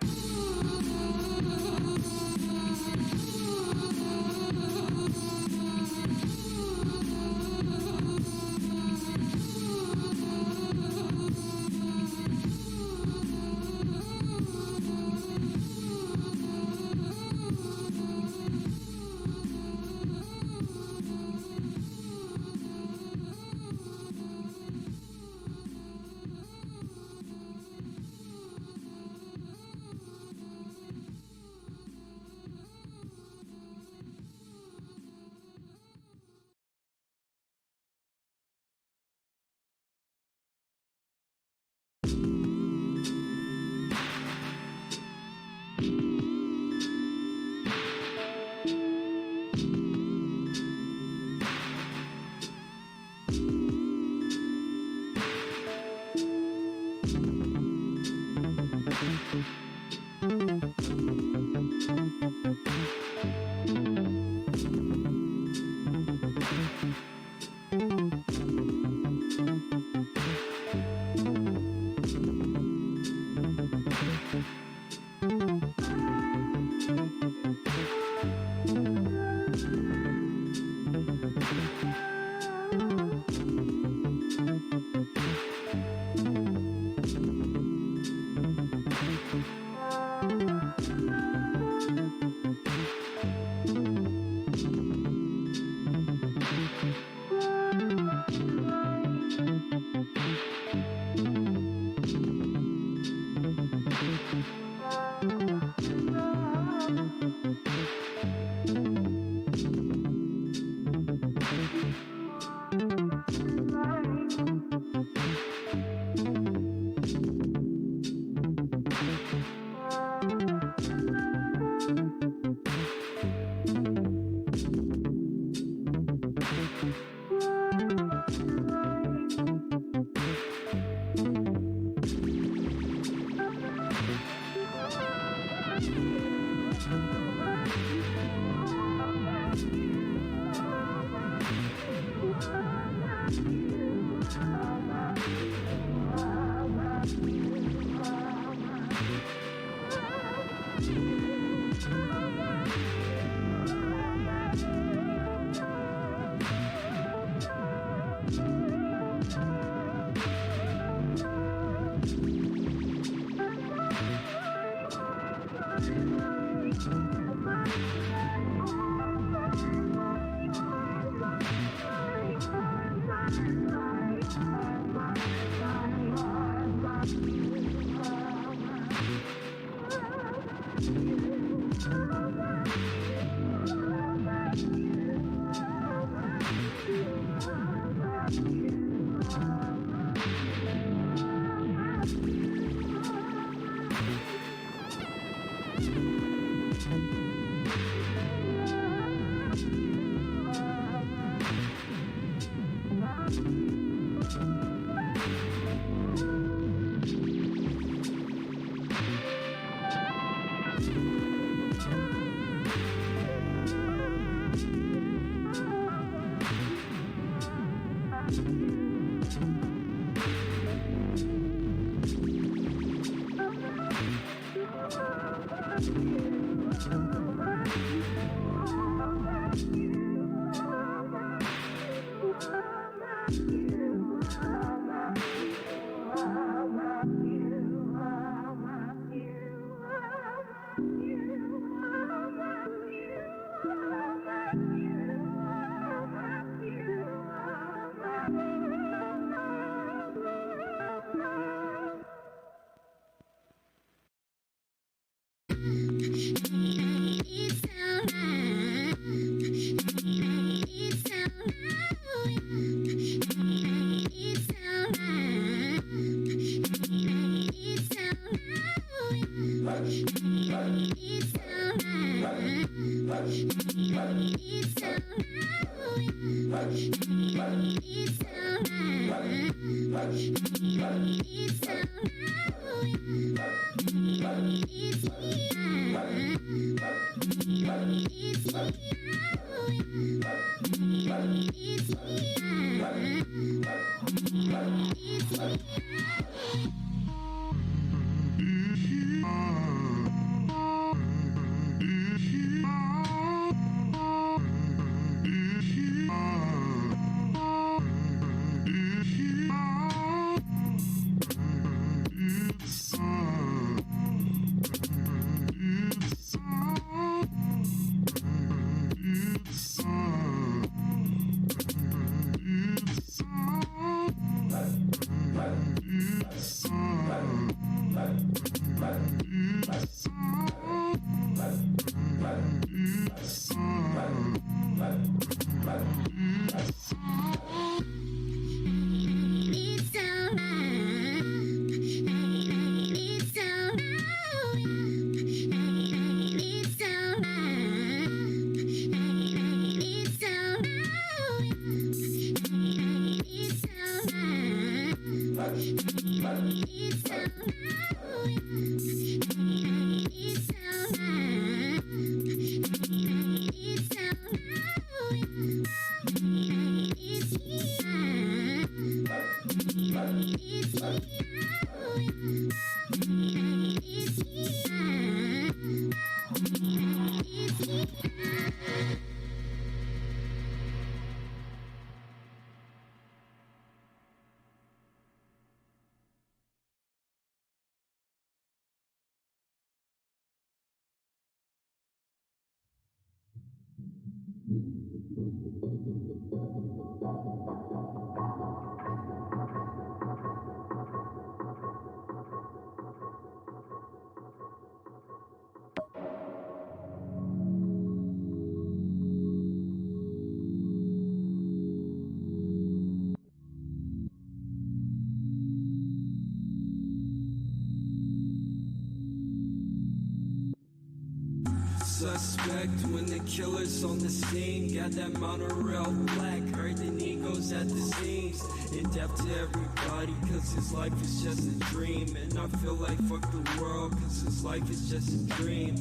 Suspect when the killer's on the scene. Got that monorail black, hurting egos at the seams. In depth to everybody, cause his life is just a dream. And I feel like fuck the world, cause his life is just a dream.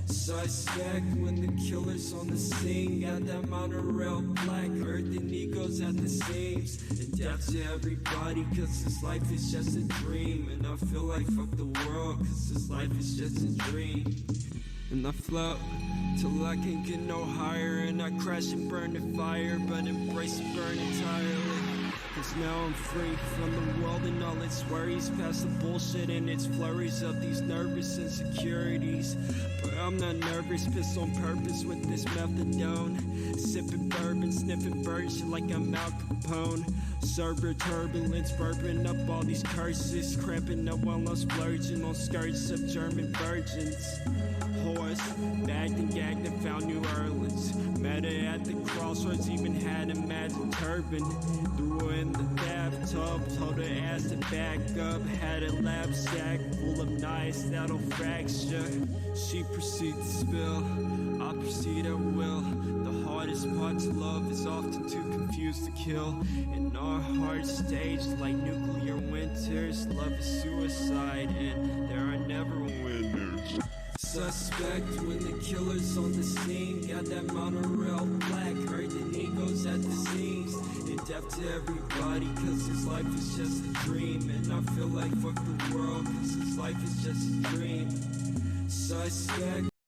Suspect when the killer's on the scene. Got that monorail black, hurting egos at the seams. In depth to everybody, cause his life is just a dream. And I feel like fuck the world, cause his life is just a dream. And I float till I can't get no higher. And I crash and burn the fire, but embrace and burn entirely. Cause now I'm free from the world and all its worries. Past the bullshit and its flurries of these nervous insecurities. But I'm not nervous, pissed on purpose with this methadone. Sipping bourbon, sniffing bird shit like I'm Al Capone. Server turbulence, burping up all these curses. Cramping up while I'm splurging on skirts of German virgins. Horse, bagged and gagged and found New Orleans. Met her at the crossroads, even had a magic turban. Threw her in the bathtub, told her ass to back up. Had a lap sack full of knives that'll fracture. She proceeded to spill, I proceed at will. The hardest part to love is often too confused to kill. In our hearts staged like nuclear winters. Love is suicide and there are never winners. Suspect when the killer's on the scene. Got that monorail black, hurting egos at the seams. In depth to everybody, cause his life is just a dream. And I feel like fuck the world, cause his life is just a dream. Suspect